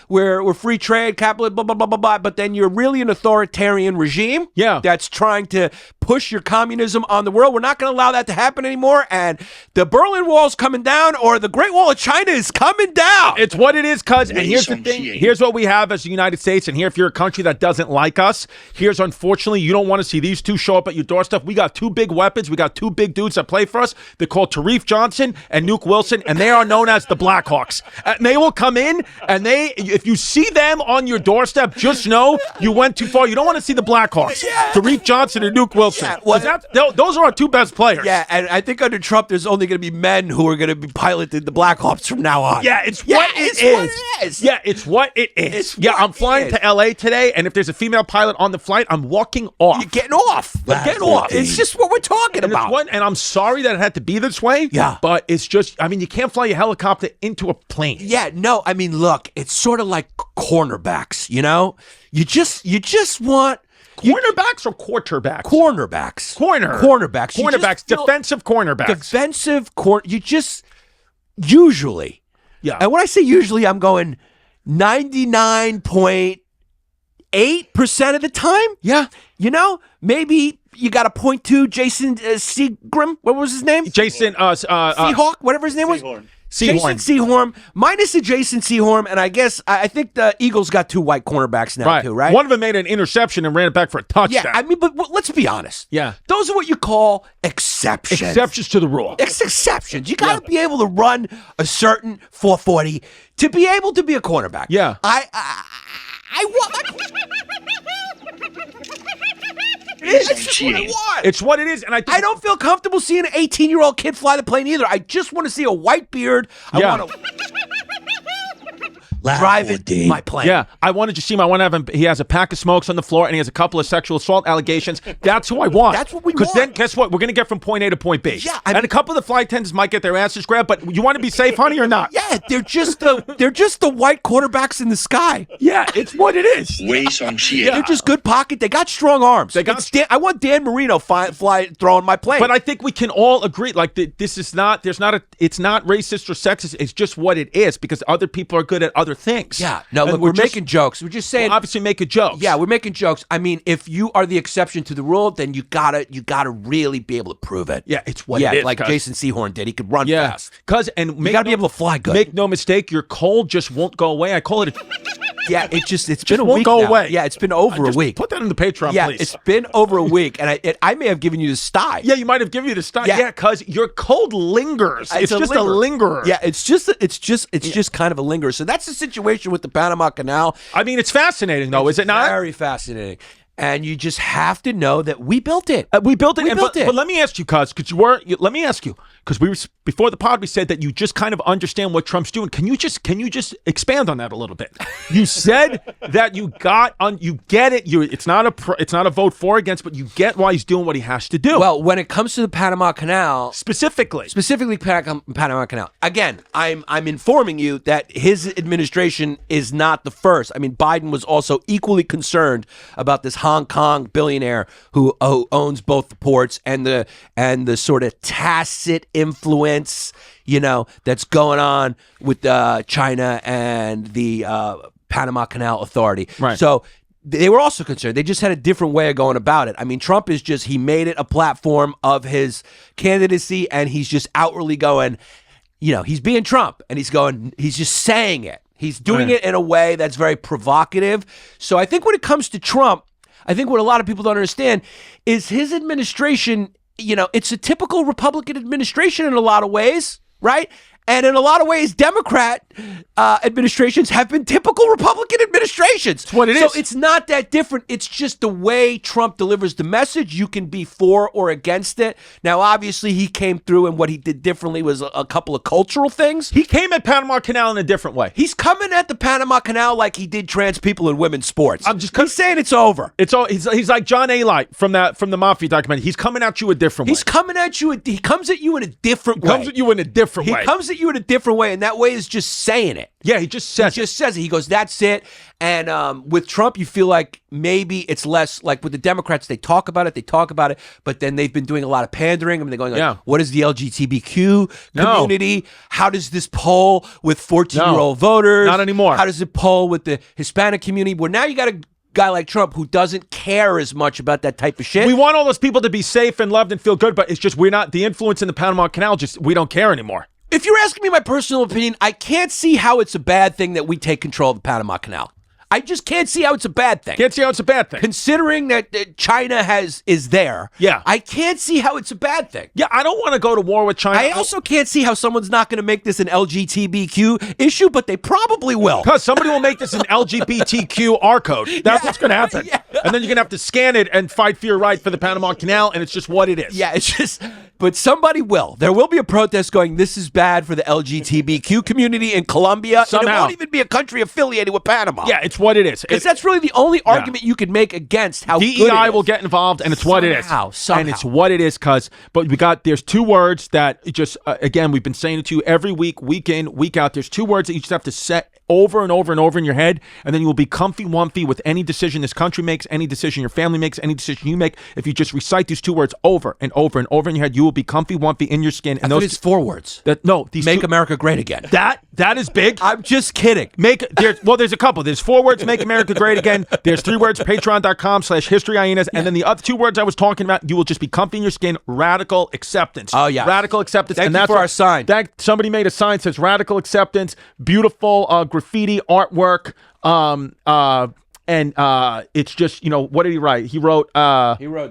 we're free trade, capitalist, blah, blah, blah, blah, blah. But then you're really an authoritarian regime that's trying to push your communism on the world. We're not going to allow that to happen anymore. And the Berlin Wall's coming down, or the Great Wall of China is coming down. It's what it is, cuz. And here's the thing. Here's what we have as the United States. And here, if you're a country that doesn't like us, here's unfortunately, you don't want to see these two show up at your doorstep. We got two big weapons. We got two big dudes that play for us. They're called Tarif Johnson and Nuke Wilson, and they are known as the Blackhawks. And they will come in, and if you see them on your doorstep, just know you went too far. You don't want to see the Blackhawks. Tarif Johnson and Nuke Wilson. Yeah, those are our two best players. Yeah, and I think under Trump, there's only going to be men who are going to be piloting the Blackhawks from now on. Yeah, it's what it is. Yeah, it's what it is. I'm flying to LA today, and if there's a female pilot on the flight, I'm walking off. You're getting off. Getting off. It's just what we're talking about. And I'm sorry that it had to be this way. Yeah. But it's just, I mean, you can't fly your helicopter into a plane. Yeah, no, I mean, look, it's sort of like cornerbacks, you know? You just want... Cornerbacks or quarterbacks? Cornerbacks. Cornerbacks. Defensive cornerbacks. Defensive you just... Usually. Yeah. And when I say usually, I'm going 99.8% of the time. Yeah. You know, maybe you got a 0.2 Jason Seagram. What was his name? Jason Seahawk, whatever his name was. Jason Sehorn, minus the Jason Sehorn, and I guess I think the Eagles got two white cornerbacks now too, right? One of them made an interception and ran it back for a touchdown. Yeah, I mean, but let's be honest. Yeah, those are what you call exceptions. Exceptions to the rule. It's exceptions. You got to be able to run a certain 440 to be able to be a cornerback. Yeah, I want. It's just what I want. It's what it is, and I don't feel comfortable seeing an 18-year-old kid fly the plane either. I just want to see a white beard. I want to drive it my plane. Yeah, I wanted to see him. I want to have him. He has a pack of smokes on the floor, and he has a couple of sexual assault allegations. That's who I want. That's what we want. Because then, guess what? We're going to get from point A to point B. Yeah, and a couple of the flight attendants might get their asses grabbed, but you want to be safe, honey, or not? Yeah, they're just the white quarterbacks in the sky. Yeah, it's what it is. They're just good pocket. They got strong arms. I want Dan Marino throwing my plane. But I think we can all agree, like this is not. It's not racist or sexist. It's just what it is because other people are good at other things. Yeah, no, look, we're making jokes. We're just saying. We'll obviously, make a joke. Yeah, we're making jokes. I mean, if you are the exception to the rule, then you gotta really be able to prove it. Yeah, it's what it is. Like Jason Sehorn did. He could run fast. You gotta be able to fly good. Make no mistake, your cold just won't go away. I call it Yeah, it's been a won't week go now. away. Yeah, it's been over a week. Put that in the Patreon, yeah, please. it's been over a week, and I may have given you the sty. Yeah, you might have given you the stuff. Yeah, because your cold lingers. It's just a lingerer. Yeah, it's just kind of a lingerer. So that's the situation with the Panama Canal. I mean, it's fascinating, though, is it not? Very fascinating. And you just have to know that we built it. We built it. But let me ask you, let me ask you, because we were before the pod, we said that you just kind of understand what Trump's doing. Can you just expand on that a little bit? You said that you get it. It's not a vote for or against, but you get why he's doing what he has to do. Well, when it comes to the Panama Canal, specifically Panama Canal. Again, I'm informing you that his administration is not the first. I mean, Biden was also equally concerned about this Hong Kong billionaire who owns both the ports and the sort of tacit influence, that's going on with China and the Panama Canal Authority. Right. So they were also concerned. They just had a different way of going about it. I mean, Trump he made it a platform of his candidacy, and he's just outwardly going, he's being Trump, and he's just saying it. He's doing it in a way that's very provocative. So I think when it comes to Trump, I think what a lot of people don't understand is his administration, it's a typical Republican administration in a lot of ways, right? And in a lot of ways, Democrat administrations have been typical Republican administrations. That's what it is. So it's not that different. It's just the way Trump delivers the message. You can be for or against it. Now, obviously, he came through, and what he did differently was a couple of cultural things. He came at Panama Canal in a different way. He's coming at the Panama Canal like he did trans people in women's sports. He's saying it's over. He's like John A. from the Mafia documentary. He's coming at you a different way. He comes at you in a different way. Comes at you in a different way. He comes at you in a different way, and that way is just saying it. Yeah, he just says it. He goes, that's it. And with Trump, you feel like maybe it's less like with the Democrats. They talk about it, but then they've been doing a lot of pandering. I mean, they're going like, what is the LGBTQ community? How does this poll with 14-year-old voters? Not anymore. How does it poll with the Hispanic community? Well, now you got a guy like Trump who doesn't care as much about that type of shit. We want all those people to be safe and loved and feel good, but it's just we're not the influence in the Panama Canal. We don't care anymore. If you're asking me my personal opinion, I can't see how it's a bad thing that we take control of the Panama Canal. I just can't see how it's a bad thing. Can't see how it's a bad thing. Considering that China is there. Yeah. I can't see how it's a bad thing. Yeah, I don't want to go to war with China. I also can't see how someone's not going to make this an LGBTQ issue, but they probably will. Because somebody will make this an LGBTQR code. That's what's going to happen. Yeah. And then you're going to have to scan it and fight for your right for the Panama Canal, and it's just what it is. Yeah, it's just, but somebody will. There will be a protest going, this is bad for the LGBTQ community in Colombia. Somehow. And it won't even be a country affiliated with Panama. Yeah, it's what it is. Because that's really the only argument you could make against how good it is. DEI will get involved, and it's what it is. Somehow. And it's what it is, but there's two words that just, again, we've been saying it to you every week, week in, week out. There's two words that you just have to set over and over and over in your head, and then you will be comfy-wumpy with any decision this country makes, any decision your family makes, any decision you make. If you just recite these two words over and over and over in your head, you will be comfy-wumpy in your skin. And those 4 words. Make America great again. That is big. I'm just kidding. There's a couple. There's 4 words, make America great again. There's 3 words, patreon.com/historyhyenas. And then the other 2 words I was talking about, you will just be comfy in your skin, radical acceptance. Oh, yeah. Radical acceptance. Thank you for our sign. Somebody made a sign that says radical acceptance, beautiful graffiti artwork. And it's just, what did he write? He wrote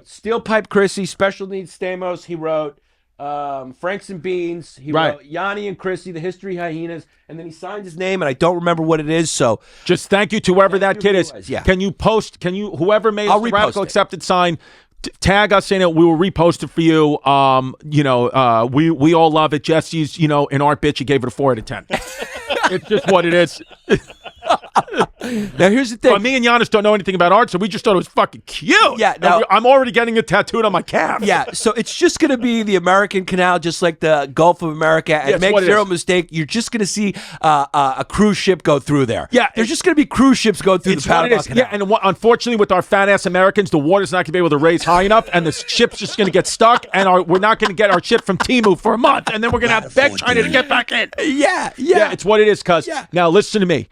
Steel Pipe Chrissy, Special Needs Stamos. He wrote Franks and Beans. He wrote Yanni and Chrissy, the History Hyenas. And then he signed his name, and I don't remember what it is. So just thank you to whoever that kid is. Yeah. Whoever made the radical acceptance sign, tag us in it. We will repost it for you. We all love it. Jesse's, an art bitch. He gave it a 4 out of 10. It's just what it is. Now here's the thing. But me and Yannis don't know anything about art, so we just thought it was fucking cute. Yeah. Now, I'm already getting it tattooed on my calf. Yeah. So it's just going to be the American Canal, just like the Gulf of America. And make zero mistake, you're just going to see a cruise ship go through there. Yeah. There's just going to be cruise ships going through the Panama Canal. Yeah. And unfortunately, with our fat ass Americans, the water's not going to be able to raise high enough, and the ship's just going to get stuck, and we're not going to get our ship from Temu for a month, and then we're going to have beg China to get back in. Yeah. It's what it is. Now listen to me.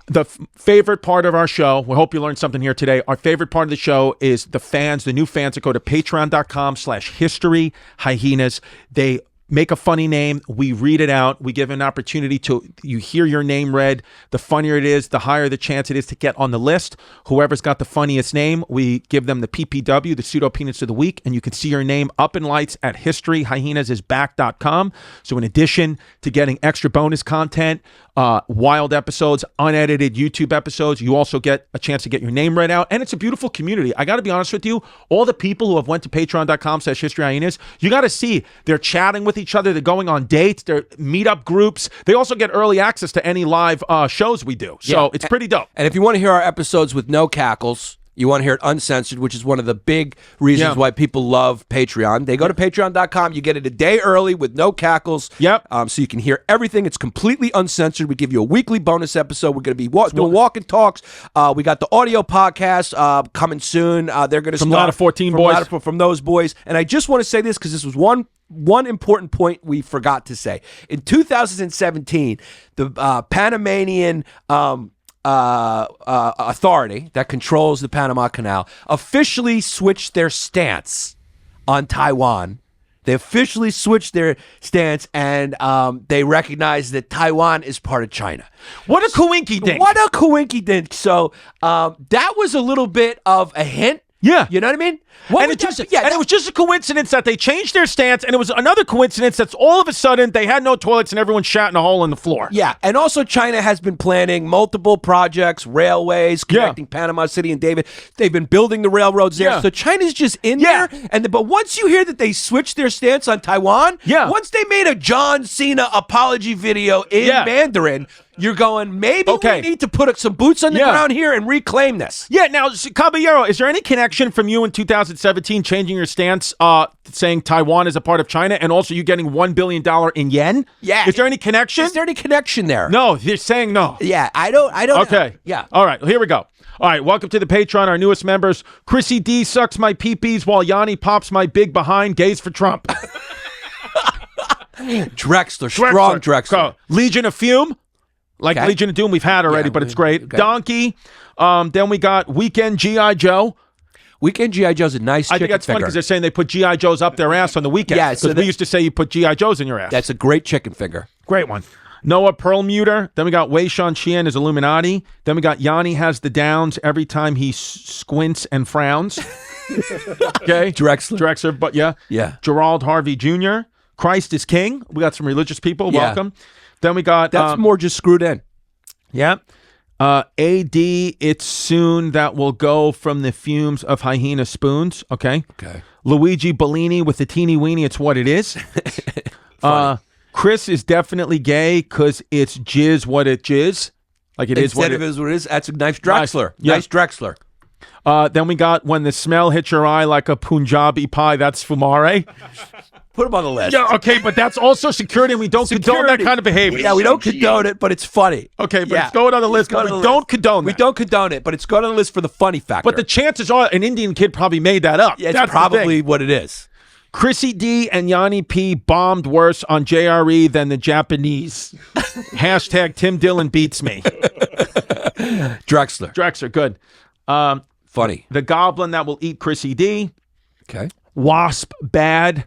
The favorite part of our show, we hope you learned something here today. Our favorite part of the show is the new fans that go to patreon.com/historyhyenas. They make a funny name. We read it out. We give an opportunity you hear your name read. The funnier it is, the higher the chance it is to get on the list. Whoever's got the funniest name, we give them the PPW, the pseudo penis of the week, and you can see your name up in lights at historyhyenasisback.com. So in addition to getting extra bonus content, wild episodes, unedited YouTube episodes, you also get a chance to get your name read out. And it's a beautiful community. I got to be honest with you, all the people who have went to patreon.com/historyhyenas, you got to see they're chatting with each other. They're going on dates. They're meetup groups. They also get early access to any live shows we do. So it's pretty dope. And if you want to hear our episodes with no cackles, you want to hear it uncensored, which is one of the big reasons why people love Patreon. They go to patreon.com. You get it a day early with no cackles. Yep. So you can hear everything. It's completely uncensored. We give you a weekly bonus episode. We're going to be doing walk and talks. We got the audio podcast coming soon. They're going to start. From Ladder 14 boys. From those boys. And I just want to say this because this was one important point we forgot to say. In 2017, the Panamanian authority that controls the Panama Canal officially switched their stance on Taiwan. They officially switched their stance, and they recognize that Taiwan is part of China. What a coinky-dink. What a coinky-dink. So that was a little bit of a hint. Yeah. You know what I mean? And it was just a coincidence that they changed their stance, and it was another coincidence that's all of a sudden they had no toilets and everyone shat in a hole in the floor. Yeah, and also China has been planning multiple projects, railways, connecting Panama City and David. They've been building the railroads there. So China's just in there. But once you hear that they switched their stance on Taiwan, once they made a John Cena apology video in Mandarin, you're going, maybe we need to put some boots on the ground here and reclaim this. Yeah, now, Caballero, is there any connection from you in 2017 changing your stance, saying Taiwan is a part of China, and also you getting $1 billion in yen? Yeah. Is there any connection? Is there any connection there? No, they're saying no. Yeah, I don't Okay. know. Yeah. All right, here we go. All right, welcome to the Patreon, our newest members. Chrissy D sucks my pee-pees while Yanni pops my big behind. Gays for Trump. Drexler, strong Drexler. Legion of Fume. Legion of Doom we've had already, but it's great. Okay. Donkey. Then we got Weekend G.I. Joe. Weekend G.I. Joe's a nice chicken I think that's figure. funny because they're saying they put G.I. Joes up their ass on the weekend. Yeah, because we used to say you put G.I. Joes in your ass. That's a great chicken figure. Great one. Noah Perlmutter. Then we got Wei Shan Qian as Illuminati. Then we got Yanni has the downs every time he squints and frowns. Okay. Drexler, but yeah. Gerald Harvey Jr. Christ is King. We got some religious people. Welcome. Then we got... That's more just screwed in. Yeah. AD, it's soon that will go from the fumes of hyena spoons. Okay. Luigi Bellini with the teeny weeny, it's what it is. Chris is definitely gay because it's jizz what it jizz. Like it is what it is. That's a nice Drexler. Nice Drexler. Then we got when the smell hits your eye like a Punjabi pie, that's fumare. Put him on the list. Yeah, okay, but that's also security, and we don't condone that kind of behavior. Yeah, we don't condone it, but it's funny. Okay, but it's going on the list. We don't condone that. We don't condone it, but it's going on the list for the funny factor. But the chances are an Indian kid probably made that up. Yeah, that's probably what it is. Chrissy D and Yanni P bombed worse on JRE than the Japanese. Hashtag Tim Dillon beats me. Drexler, good. Funny. The Goblin that will eat Chrissy D. Okay. Wasp bad.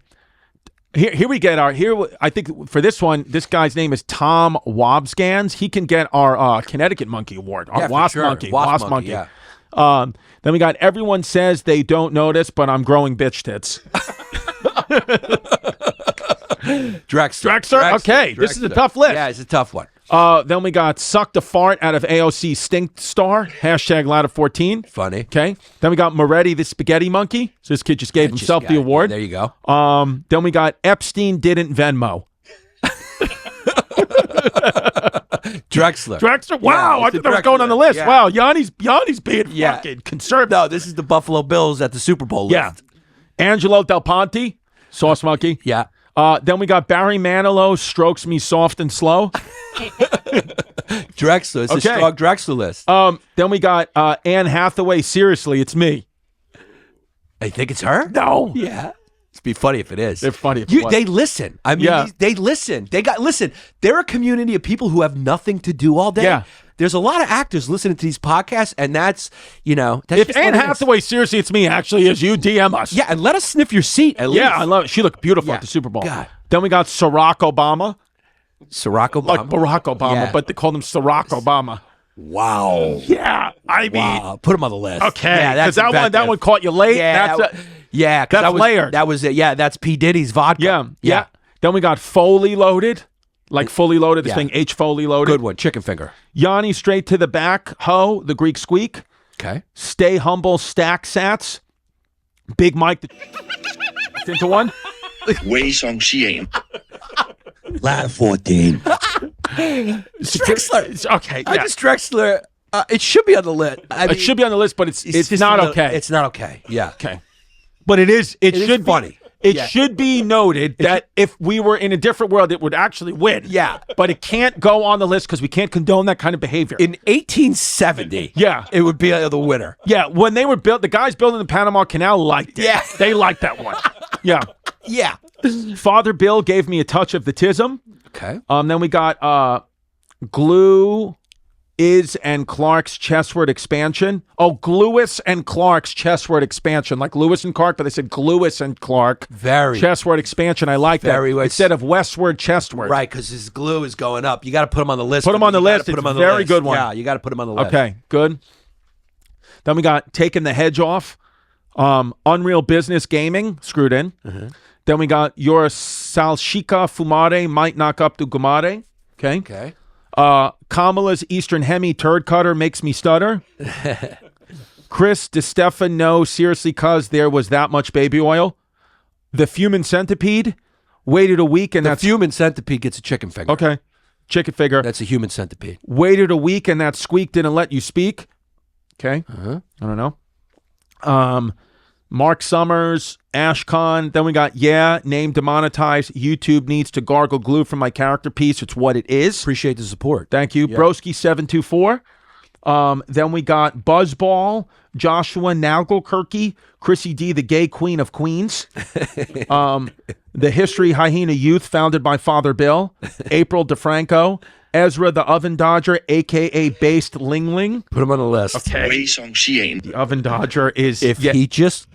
Here we get I think for this one, this guy's name is Tom Wobsgans. He can get our Connecticut Monkey Award. Our Wasp Monkey. Wasp Monkey. Yeah. Then we got everyone says they don't notice, but I'm growing bitch tits. Drexler. Okay. This is a tough list. Yeah, it's a tough one. Then we got sucked a fart out of AOC stink star. Hashtag Ladder 14. Funny. Okay. Then we got Moretti the spaghetti monkey. So this kid just gave himself the award. Yeah, there you go. Then we got Epstein didn't Venmo. Drexler. Wow, I thought that was going on the list. Yeah. Wow, Yanni's being fucking conservative. No, this is the Buffalo Bills at the Super Bowl list. Yeah. Angelo Del Ponte, sauce monkey. Yeah. Then we got Barry Manilow, strokes me soft and slow. Drexler. It's a strong Drexler list. Then we got Anne Hathaway, seriously, it's me. I think it's her? No. Yeah. It'd be funny if it is. They're funny. They listen. I mean, they listen. Listen. They're a community of people who have nothing to do all day. Yeah. There's a lot of actors listening to these podcasts, and that's if Anne Hathaway, seriously, it's me, actually, is you, DM us. Yeah, and let us sniff your seat at least. Yeah, I love it. She looked beautiful at the Super Bowl. God. Then we got Barack Obama. Barack Obama. Like Barack Obama, but they called him Barack Obama. Wow. Yeah, I mean, put him on the list. Okay, because that one caught you late. Yeah, that's layered. That was it. Yeah, that's P. Diddy's vodka. Yeah. Then we got Foley Loaded, like fully loaded. This thing H Foley Loaded. Good one. Chicken finger. Yanni Straight to the Back. Ho, the Greek Squeak. Okay. Stay Humble. Stack Sats. Big Mike. Into one. Way Song Shien. Ladder 14. Drexler. Okay. I just Drexler. It should be on the list. It should be on the list, but it's not okay. It's not okay. Yeah. Okay. But it is. It should is funny. It should be noted that if we were in a different world, it would actually win. Yeah. But it can't go on the list because we can't condone that kind of behavior. In 1870, it would be the winner. Yeah. When they were built, the guys building the Panama Canal liked it. Yeah. They liked that one. Yeah. Yeah. Father Bill gave me a touch of the tism. Okay. Then we got Glue is and Clark's chessword expansion. Oh, Gluis and Clark's chessword expansion. Like Lewis and Clark, but they said Gluis and Clark. Very. Chessword expansion. I like that. Very. Instead of westward chessword. Right, because his glue is going up. You got to put him on the list. Put him on the list. It's a very good one. Yeah, you got to put him on the list. Okay, good. Then we got Taking the Hedge Off. Unreal Business Gaming. Screwed in. Then we got Your Salshika Fumare Might Knock Up to Gumare. Okay. Okay. Kamala's Eastern Hemi Turd Cutter Makes Me Stutter. Chris Distefano, seriously, cuz there was that much baby oil. The Fuming Centipede waited a week and the Fuming Centipede gets a chicken finger. Okay. Chicken figure. That's a human centipede. Waited a week and that squeak didn't let you speak. Okay. I don't know. Mark Summers, Ashcon. Then we got, name demonetized. YouTube needs to gargle glue from my character piece. It's what it is. Appreciate the support. Thank you. Broski724. Then we got Buzzball, Joshua Nagelkirky, Chrissy D, the gay queen of queens. The History Hyena Youth, founded by Father Bill. April DeFranco. Ezra the Oven Dodger, a.k.a. Based Ling Ling. Put him on the list. Okay. Way Song Shien. The Oven Dodger is... If he just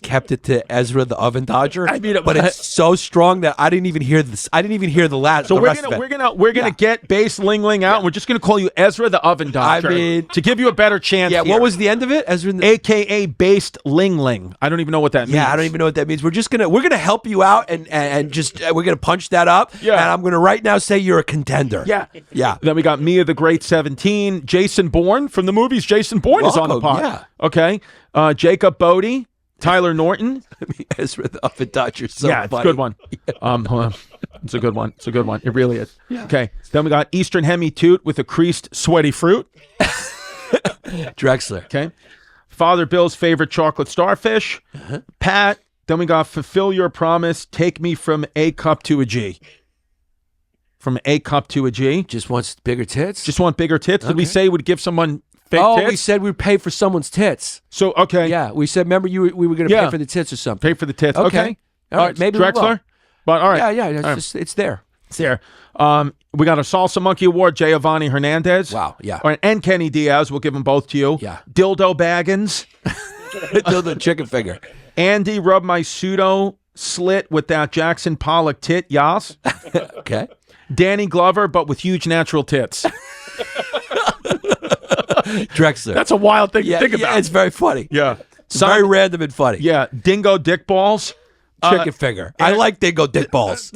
kept it to Ezra the Oven Dodger, but it's so strong that I didn't even hear this. I didn't even hear the last. So we're gonna get Based Ling Ling out. And we're just gonna call you Ezra the Oven Dodger. To give you a better chance. Yeah. Here. What was the end of it? Ezra, a.k.a. Based Ling Ling. I don't even know what that means. Yeah, I don't even know what that means. We're gonna help you out and just we're gonna punch that up. Yeah. And I'm gonna right now say you're a contender. Yeah. Yeah. Then we got Mia the Great 17. Jason Bourne from the movies. Jason Bourne is on the pod. Yeah. Okay. Jacob Bodie. Tyler Norton. Ezra the Oven Dodger. So yeah, it's a good one. Hold on. It's a good one. It's a good one. It really is. Yeah. Okay. Then we got Eastern Hemi Toot with a creased sweaty fruit. Drexler. Okay. Father Bill's favorite chocolate starfish. Pat. Then we got Fulfill Your Promise. Take me from A cup to a G. From A cup to a G. Just wants bigger tits? Just want bigger tits. Did we say we'd give someone fake tits? We said we'd pay for someone's tits. So, okay. Yeah, we said, remember we were going to pay for the tits or something. Pay for the tits. Okay. All right, maybe Drexler? we will. But, all right. Yeah, it's there. It's there. We got a Salsa Monkey Award, Giovanni Hernandez. Wow, yeah. All right, and Kenny Diaz. We'll give them both to you. Yeah. Dildo Baggins. Dildo chicken finger. Andy, rub my pseudo slit with that Jackson Pollock tit, yas. Okay. Danny Glover, but with huge natural tits. Drexler. That's a wild thing to think about. Yeah, it's very funny. Yeah. It's very random and funny. Yeah. Dingo Dick Balls. Chicken finger. I like dingo dick balls.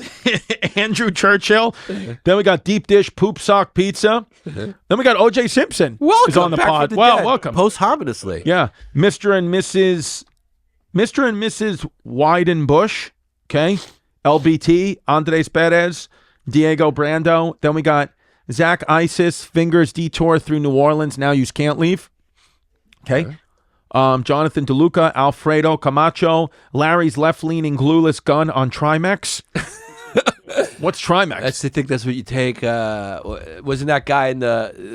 Andrew Churchill. Then we got Deep Dish Poop Sock Pizza. Then we got O.J. Simpson. Welcome is on the back pod. from the Well, dead. welcome. Posthumously. Yeah. Mr. and Mrs. Wyden Bush. Okay. LBT. Andres Perez. Diego Brando. Then we got Zach Isis. Fingers Detour through New Orleans. Now you can't leave. Okay. Jonathan DeLuca, Alfredo Camacho, Larry's left-leaning glueless gun on Trimex. What's Trimex? I think that's what you take. Wasn't that guy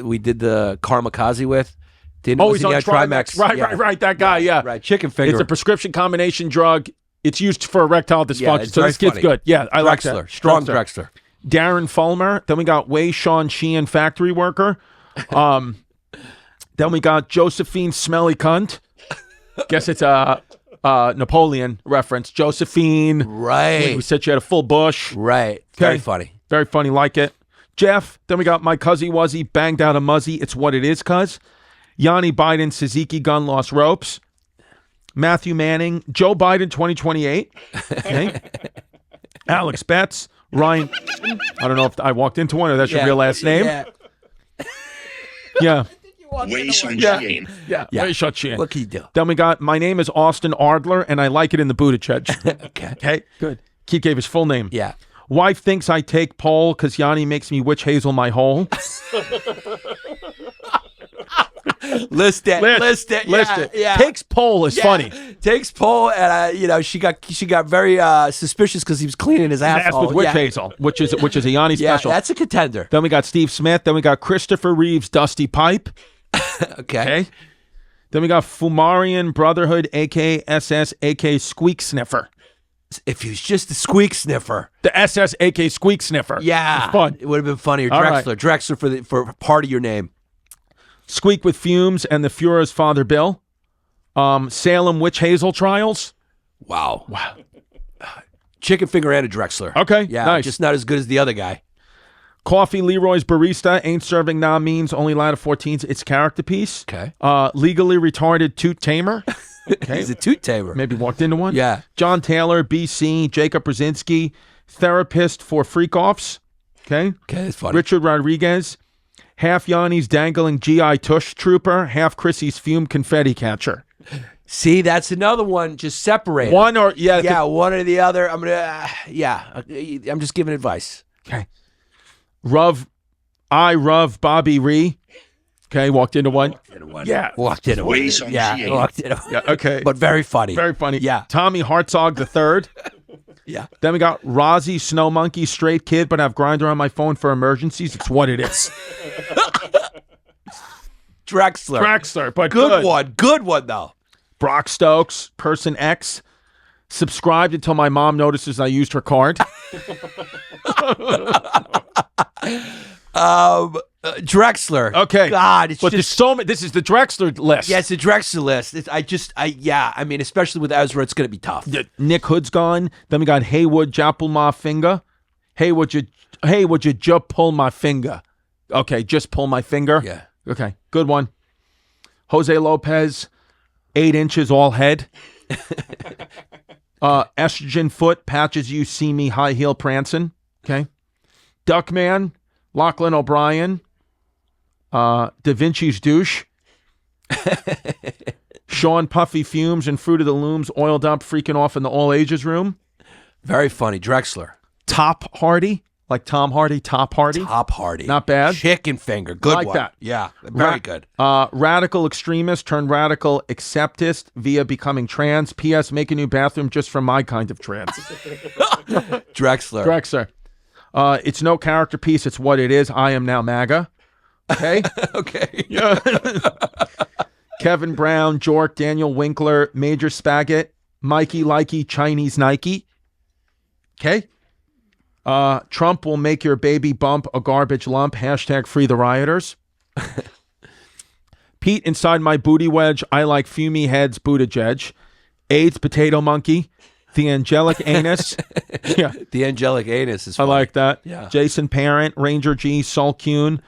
we did the Kamikaze with? He's on Trimex. Right. That guy, yeah. Right, chicken finger. It's a prescription combination drug. It's used for erectile dysfunction. It's so this kid's good. Yeah, I like that. Strong Drexler. Darren Fulmer. Then we got Wei Sean Sheehan, factory worker. Then we got Josephine Smelly Cunt. Guess it's Napoleon reference. Josephine. Right. We said she had a full bush. Right. Very funny. Very funny, like it. Jeff, then we got my cuzzy wuzzy, banged out a muzzy. It's what it is, cuz. Yanni Biden, Suzuki gun lost ropes. Matthew Manning, Joe Biden 2028. Okay. Alex Betts, Ryan. I don't know if I walked into one or that's your real last name. Yeah. Wei Song Yeah. Xian. Yeah. Very shut chin. What can you do? Then we got, my name is Austin Ardler, and I like it in the Buttigieg. Okay. Good. Keith gave his full name. Yeah. Wife thinks I take pole because Yanni makes me witch hazel my hole. List it. List it. Yeah. Takes pole is funny. Takes pole, and she got very suspicious because he was cleaning his Ass asshole. with witch hazel, which is a Yanni Yeah, special. that's a contender. Then we got Steve Smith. Then we got Christopher Reeves, Dusty Pipe. Okay. Then we got Fumarian Brotherhood, a.k.a. SS, a.k.a. Squeak Sniffer. If he was just a squeak sniffer. The SS, a.k.a. Squeak Sniffer. Yeah. It's fun. It would have been funnier. All Drexler. right. Drexler for part of your name. Squeak with Fumes and the Fuhrer's Father Bill. Salem Witch Hazel Trials. Wow. Chicken finger and a Drexler. Okay, Yeah, nice. just not as good as the other guy. Coffee Leroy's Barista. Ain't serving nah means only allowed to 14s. It's character piece. Okay. Legally retarded Toot Tamer. Okay. He's a toot tamer. Maybe walked into one. Yeah. John Taylor, BC, Jacob Brzezinski, therapist for freak-offs. Okay. Okay, that's funny. Richard Rodriguez, half Yanni's dangling GI tush trooper, half Chrissy's fume confetti catcher. See, that's another one. Just separate. One or, One or the other. I'm gonna. I'm just giving advice. Okay. Ruv Bobby Ree. Okay, walked into one. Yeah. Walked into one. Wei Song Yeah, Xian. walked into one. Yeah, okay. But very funny. Very funny. Yeah. Tommy Hartzog the third. Yeah. Then we got Rozzy Snow Monkey, straight kid, but I have Grinder on my phone for emergencies. It's what it is. Drexler. But Good one. Good one, though. Brock Stokes, person X. Subscribed until my mom notices I used her card. Drexler. Okay. God, it's but there's just. so many. This is the Drexler list. Yeah, it's a Drexler list. I mean, especially with Ezra, it's going to be tough. Nick Hood's gone. Then we got Haywood, Japple my finger. Hey, would you just pull my finger? Okay, just pull my finger. Yeah. Okay, good one. Jose Lopez, 8 inches all head. Estrogen foot, patches you see me high heel prancing. Okay. Duckman, Lachlan O'Brien, Da Vinci's douche. Sean Puffy Fumes and Fruit of the Looms oiled up freaking off in the all ages room. Very funny. Drexler. Top Hardy, like Tom Hardy, Top Hardy. Top Hardy. Not bad. Chicken finger. Good like one. that. Yeah. Very good. Radical extremist turned radical acceptist via becoming trans. P.S. Make a new bathroom just for my kind of trans. Drexler. Drexler. It's no character piece. It's what it is. I am now MAGA. Okay. Okay. Yeah. Kevin Brown, Jork, Daniel Winkler, Major Spaggett, Mikey Likey, Chinese Nike. Okay. Trump will make your baby bump a garbage lump. Hashtag free the rioters. Pete inside my booty wedge. I like fumy heads, Buttigieg. AIDS potato monkey. The angelic anus. Yeah. The angelic anus is I funny. like that. Yeah. Jason Parent, Ranger G, Saul Kuhn,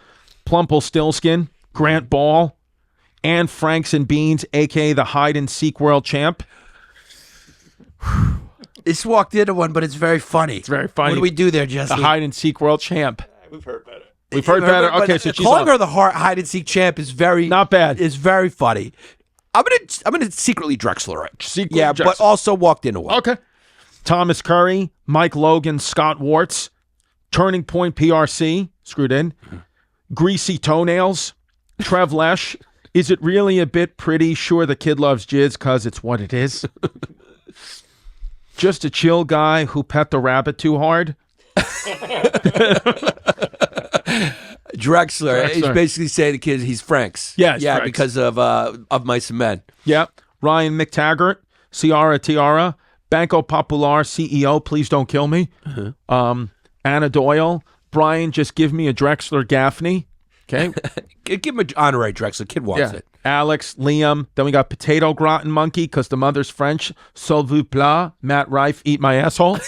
Plumple Stillskin, Grant Ball, and Franks and Beans, a.k.a. the hide and seek world champ. This walked into one, but it's very funny. It's very funny. What do we do there, Jesse? The hide and seek world champ. We've heard better. We've heard better. But Okay, so she's calling on. her the hide and seek champ is very Not bad. Is very funny. I'm gonna secretly Drexler it. Secretly yeah, Drexler. but also walked into one. Okay. Thomas Curry, Mike Logan, Scott Warts, Turning Point PRC, screwed in, Greasy Toenails, Trev Lesh. Is it really a bit pretty? Sure, the kid loves jizz because it's what it is. Just a chill guy who pet the rabbit too hard. Drexler. He's basically saying the kid he's Frank's. Yeah, he's yeah, Frank's. because of Mice and Men. Yep. Ryan McTaggart, Ciara Tiara, Banco Popular CEO, please don't kill me. Anna Doyle, Brian, just give me a Drexler Gaffney. Okay. Give him an honorary Drexler. Kid wants Yeah. it. Alex, Liam. Then we got Potato Gratin Monkey because the mother's French. S'il vous plaît, Matt Rife, eat my asshole.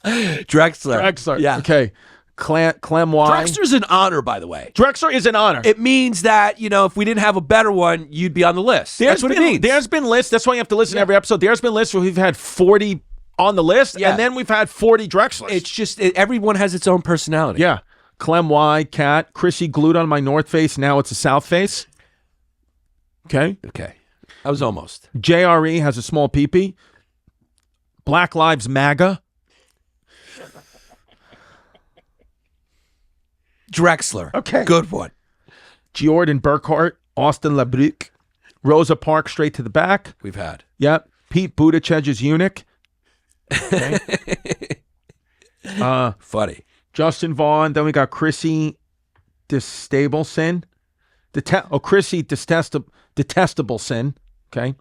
Drexler. Yeah. Okay. Clem Y. Drexler's an honor, by the way. Drexler is an honor. It means that, if we didn't have a better one, you'd be on the list. That's what it means. There's been lists. That's why you have to listen to every episode. There's been lists where we've had 40 on the list, and then we've had 40 Drexlers. It's just, everyone has its own personality. Yeah. Clem Y, Cat, Chrissy glued on my north face. Now it's a south face. Okay. I was almost. JRE has a small peepee. Black Lives MAGA. Drexler. Okay. Good one. Jordan Burkhart, Austin LeBruck, Rosa Parks straight to the back. We've had. Yep. Pete Buttigieg's eunuch. Okay. Funny. Justin Vaughn. Then we got Chrissy Detestable Chrissy Detestable Sin. Okay.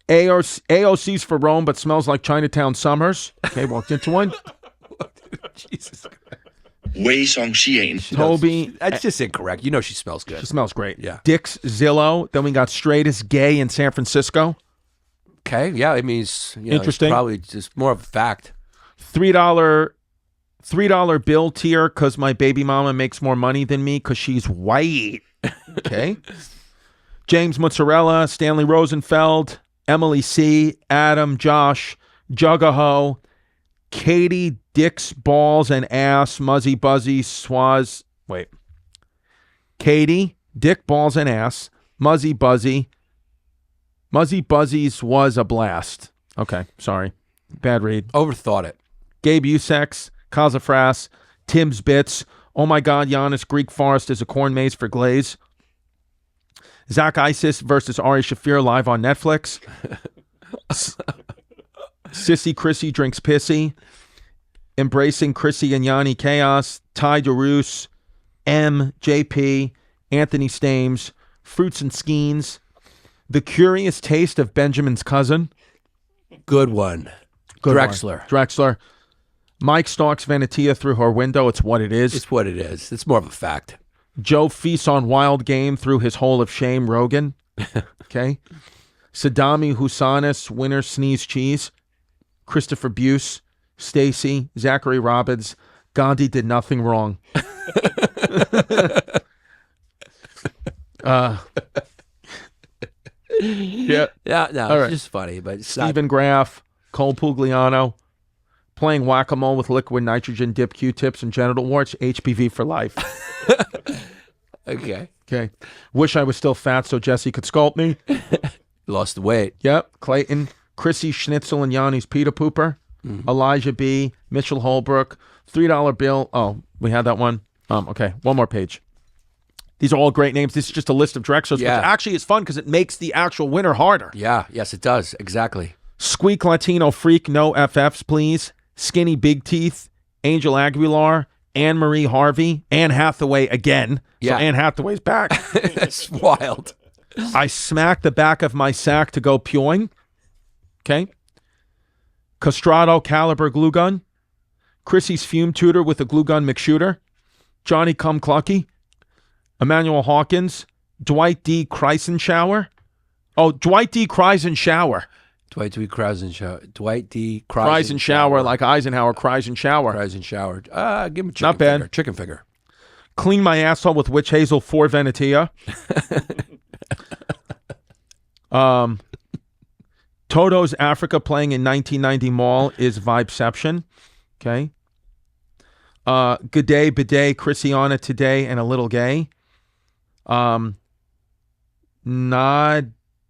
AOC's for Rome, but smells like Chinatown Summers. Okay, walked into one. Jesus Christ. Wei Song Xian. Toby. That's just incorrect. She smells good. She smells great. Yeah. Dick's Zillow. Then we got Straightest Gay in San Francisco. Okay. Yeah. It means, Interesting. It's probably just more of a fact. $3 bill tier because my baby mama makes more money than me because she's white. Okay. James Mozzarella, Stanley Rosenfeld, Emily C., Adam, Josh, Jugaho, Katie, Dick's Balls and Ass, Muzzy Buzzy, Swaz. Wait. Katie, Dick Balls and Ass, Muzzy Buzzy. Muzzy Buzzies was a blast. Okay, sorry. Bad read. Overthought it. Gabe Usex, Kazafras, Tim's Bits. Oh my God, Giannis, Greek Forest is a corn maze for Glaze. Zach Isis versus Ari Shafir live on Netflix. Sissy Chrissy drinks pissy. Embracing Chrissy and Yanni Chaos. Ty DeRoos. JP. Anthony Stames. Fruits and Skeins. The Curious Taste of Benjamin's Cousin. Good one. Drexler. Mike stalks Venetia through her window. It's what it is. It's what it is. It's more of a fact. Joe feasts on wild game through his hole of shame. Rogan. Okay. Saddami Husanis, winner sneeze cheese. Christopher Buse, Stacy, Zachary Robbins. Gandhi did nothing wrong. Yeah. Yeah, no, All it's right. just funny, but it's Stephen Graff, Cole Pugliano, playing whack-a-mole with liquid nitrogen, dip Q-tips and genital warts, HPV for life. Okay. Wish I was still fat so Jesse could sculpt me. Lost the weight. Yep. Clayton, Chrissy Schnitzel and Yanni's Peter Pooper. Elijah B., Mitchell Holbrook, $3 bill. Oh, we had that one. Okay, one more page. These are all great names. This is just a list of Drexlers, Yeah. which actually is fun because it makes the actual winner harder. Yeah, yes, it does. Exactly. Squeak Latino Freak, no FFs, please. Skinny Big Teeth, Angel Aguilar, Anne Marie Harvey, Anne Hathaway again. Yeah. So Anne Hathaway's back. That's wild. I smacked the back of my sack to go pewing. Okay. Castrato Caliber Glue Gun. Chrissy's Fume Tutor with a Glue Gun McShooter. Johnny Come Clucky. Emmanuel Hawkins. Dwight D. Kreisenshower. Oh, Dwight D. Kreisenshower. Dwight D. Kreisenshower. Dwight D. Kreisenshower, like Eisenhower, Kreisenshower. Kreisenshower. Give him a chicken Not bad. finger. Chicken finger. Clean my asshole with witch hazel for Venetia. Toto's Africa playing in 1990 Mall is Vibeception. Okay. Good day, bidet, Christiana today, and a little gay. Nod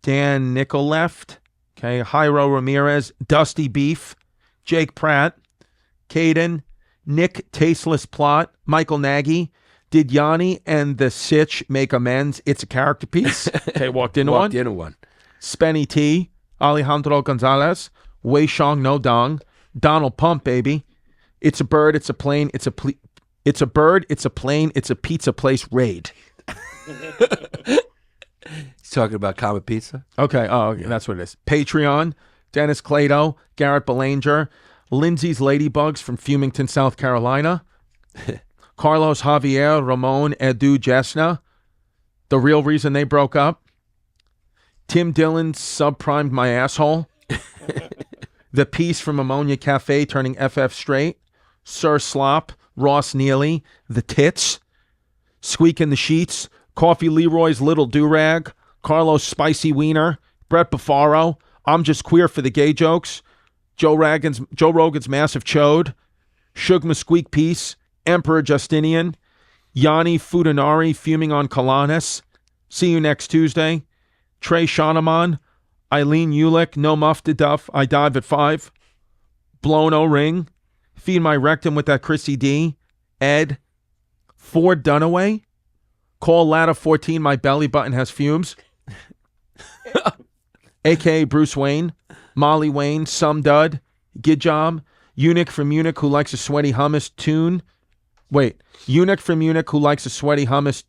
Dan Nickel left. Okay. Jairo Ramirez, Dusty Beef, Jake Pratt, Caden, Nick Tasteless Plot, Michael Nagy. Did Yanni and the Sitch make amends? It's a character piece. Okay, walked into one. Spenny T, Alejandro Gonzalez, Wei Shong No Dong, Donald Pump, baby. It's a bird, it's a plane, it's a bird, it's a plane, it's a pizza place raid. He's talking about Comet Pizza. Okay, that's what it is. Patreon, Dennis Clado, Garrett Belanger, Lindsay's Ladybugs from Fumington, South Carolina. Carlos Javier, Ramon, Edu, Jesna. The real reason they broke up. Tim Dillon subprimed my asshole. The piece from Ammonia Cafe turning FF straight. Sir Slop, Ross Neely, The Tits. Squeak in the Sheets, Coffee Leroy's Little Do-Rag, Carlos Spicy Wiener, Brett Buffaro, I'm Just Queer for the Gay Jokes, Joe Rogan's Massive Chode, Shug Squeak Piece, Emperor Justinian, Yanni Fudanari Fuming on Kalanis, See You Next Tuesday, Trey Shanaman, Eileen Ulick, No Muff to Duff, I Dive at 5, Blown O-Ring, Feed My Rectum with That Chrissy D, Ed, Ford Dunaway, Call Ladder 14, My Belly Button Has Fumes, a.k.a. Bruce Wayne, Molly Wayne, Some Dud, Gidjom, Eunuch from Munich Who Likes a Sweaty Hummus Tune. Wait, Eunuch from Munich Who Likes a Sweaty Hummus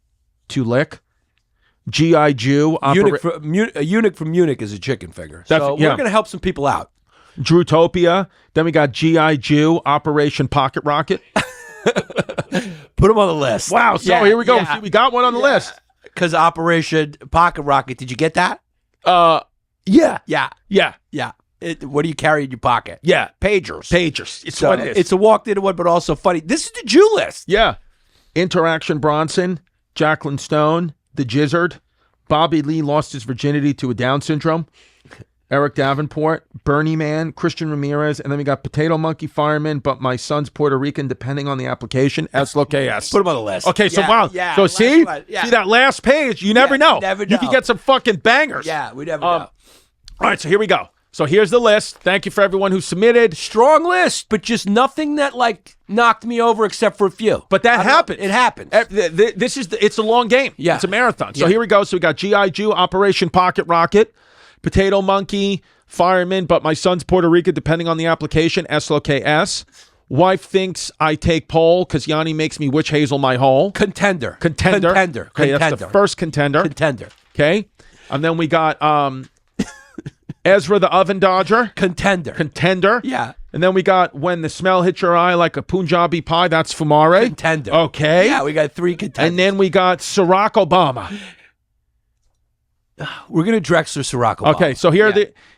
to Lick. G.I. Jew. Eunuch from Munich is a chicken finger. So we're going to help some people out. Drewtopia. Then we got G.I. Jew, Operation Pocket Rocket. Put them on the list. Wow. So here we go. See, we got one on the list. Because Operation Pocket Rocket. Did you get that? Yeah. What do you carry in your pocket? Yeah. Pagers. It's what it is. It's a walked in one, but also funny. This is the Jew list. Yeah. Interaction Bronson, Jacqueline Stone, The Jizzard, Bobby Lee lost his virginity to a Down syndrome, Eric Davenport, Bernie Man, Christian Ramirez, and then we got Potato Monkey Fireman, but my son's Puerto Rican, depending on the application, SLOKS. Put him on the list. Okay, so wow. Yeah, so see that last page, you never know. Never know. You can get some fucking bangers. Yeah, we never know. All right, so here we go. So here's the list. Thank you for everyone who submitted. Strong list, but just nothing that knocked me over except for a few. But that happens. It happens. It's a long game. Yeah. It's a marathon. So here we go. So we got G.I. Jew, Operation Pocket Rocket, Potato Monkey, Fireman, but my son's Puerto Rican, depending on the application, SLOKS. Wife thinks I take pole because Yanni makes me witch hazel my hole. Contender. Okay, that's the first contender. Okay. And then we got Ezra the Oven Dodger. Contender. Yeah. And then we got When the Smell Hits Your Eye Like a Punjabi Pie. That's Fumare. Contender. Okay. Yeah, we got 3 contenders. And then we got Ciroc Obama. We're going to Drexler Ciroc Obama. Okay, so here are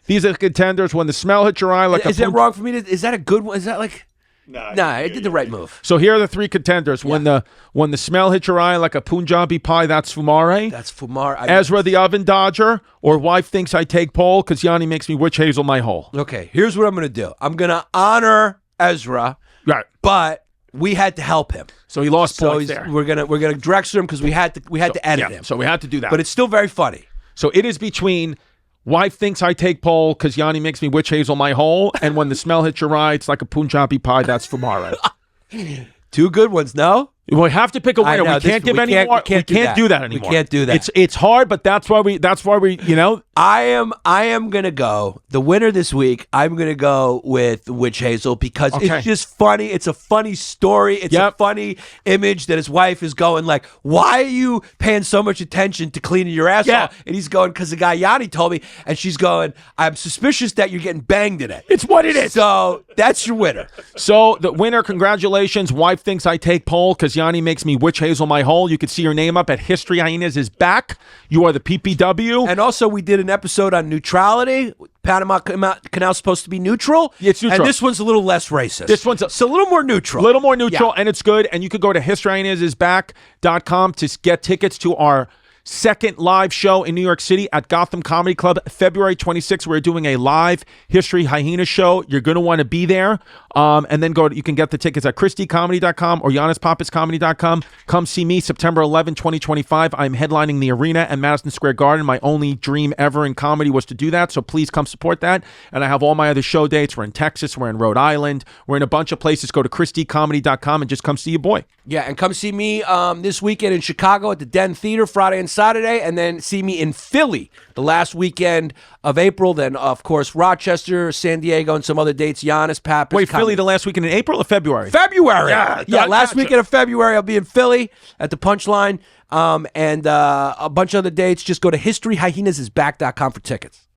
these are the contenders. When the Smell Hits Your Eye Like Is that wrong for me? Is that a good one? Is that like... Nah, I did the right move. So here are the 3 contenders. Yeah. When the smell hits your eye like a Punjabi pie, that's Fumare. That's Fumare. Ezra the Oven Dodger, or Wife Thinks I Take Pole because Yanni makes me witch hazel my hole. Okay, here's what I'm going to do. I'm going to honor Ezra, right? But we had to help him, so he lost points there. We're gonna Drexler him because we had to edit him. So we had to do that. But it's still very funny. So it is between Wife Thinks I Take pole because Yanni makes me witch hazel my hole, and When the Smell Hits your eye, it's like a Punjabi pie. That's Fumare. 2 good ones, no? We have to pick a winner. We can't give any more. We can't do that anymore. We can't do that. It's hard, but that's why we I am gonna go. The winner this week, I'm gonna go with Witch Hazel because it's just funny. It's a funny story. It's a funny image that his wife is going like, why are you paying so much attention to cleaning your asshole? And he's going, because the guy Yanni told me, and she's going, I'm suspicious that you're getting banged in it. It's what it is. So that's your winner. So the winner, congratulations. Wife Thinks I Take pole because Yanni makes me witch hazel my hole. You can see your name up at History Hyenas is back. You are the PPW. And also we did an episode on neutrality. Panama Canal is supposed to be neutral. It's neutral. And this one's a little less racist. This one's a little more neutral. And it's good. And you could go to historyhyenasisback.com to get tickets to our second live show in New York City at Gotham Comedy Club, February 26th. We're doing a live History Hyena show. You're going to want to be there. And then you can get the tickets at ChristyComedy.com or YannisPappas.comedy.com. Come see me September 11, 2025. I'm headlining the arena at Madison Square Garden. My only dream ever in comedy was to do that. So please come support that. And I have all my other show dates. We're in Texas. We're in Rhode Island. We're in a bunch of places. Go to ChristyComedy.com and just come see your boy. Yeah, and come see me this weekend in Chicago at the Den Theater Friday and Saturday, and then see me in Philly the last weekend of April. Then, of course, Rochester, San Diego, and some other dates. Yannis Pappas. Wait, Philly the last weekend in April or February? February. Yeah, last weekend of February, I'll be in Philly at the Punchline, and a bunch of other dates. Just go to historyhyenasisback.com for tickets.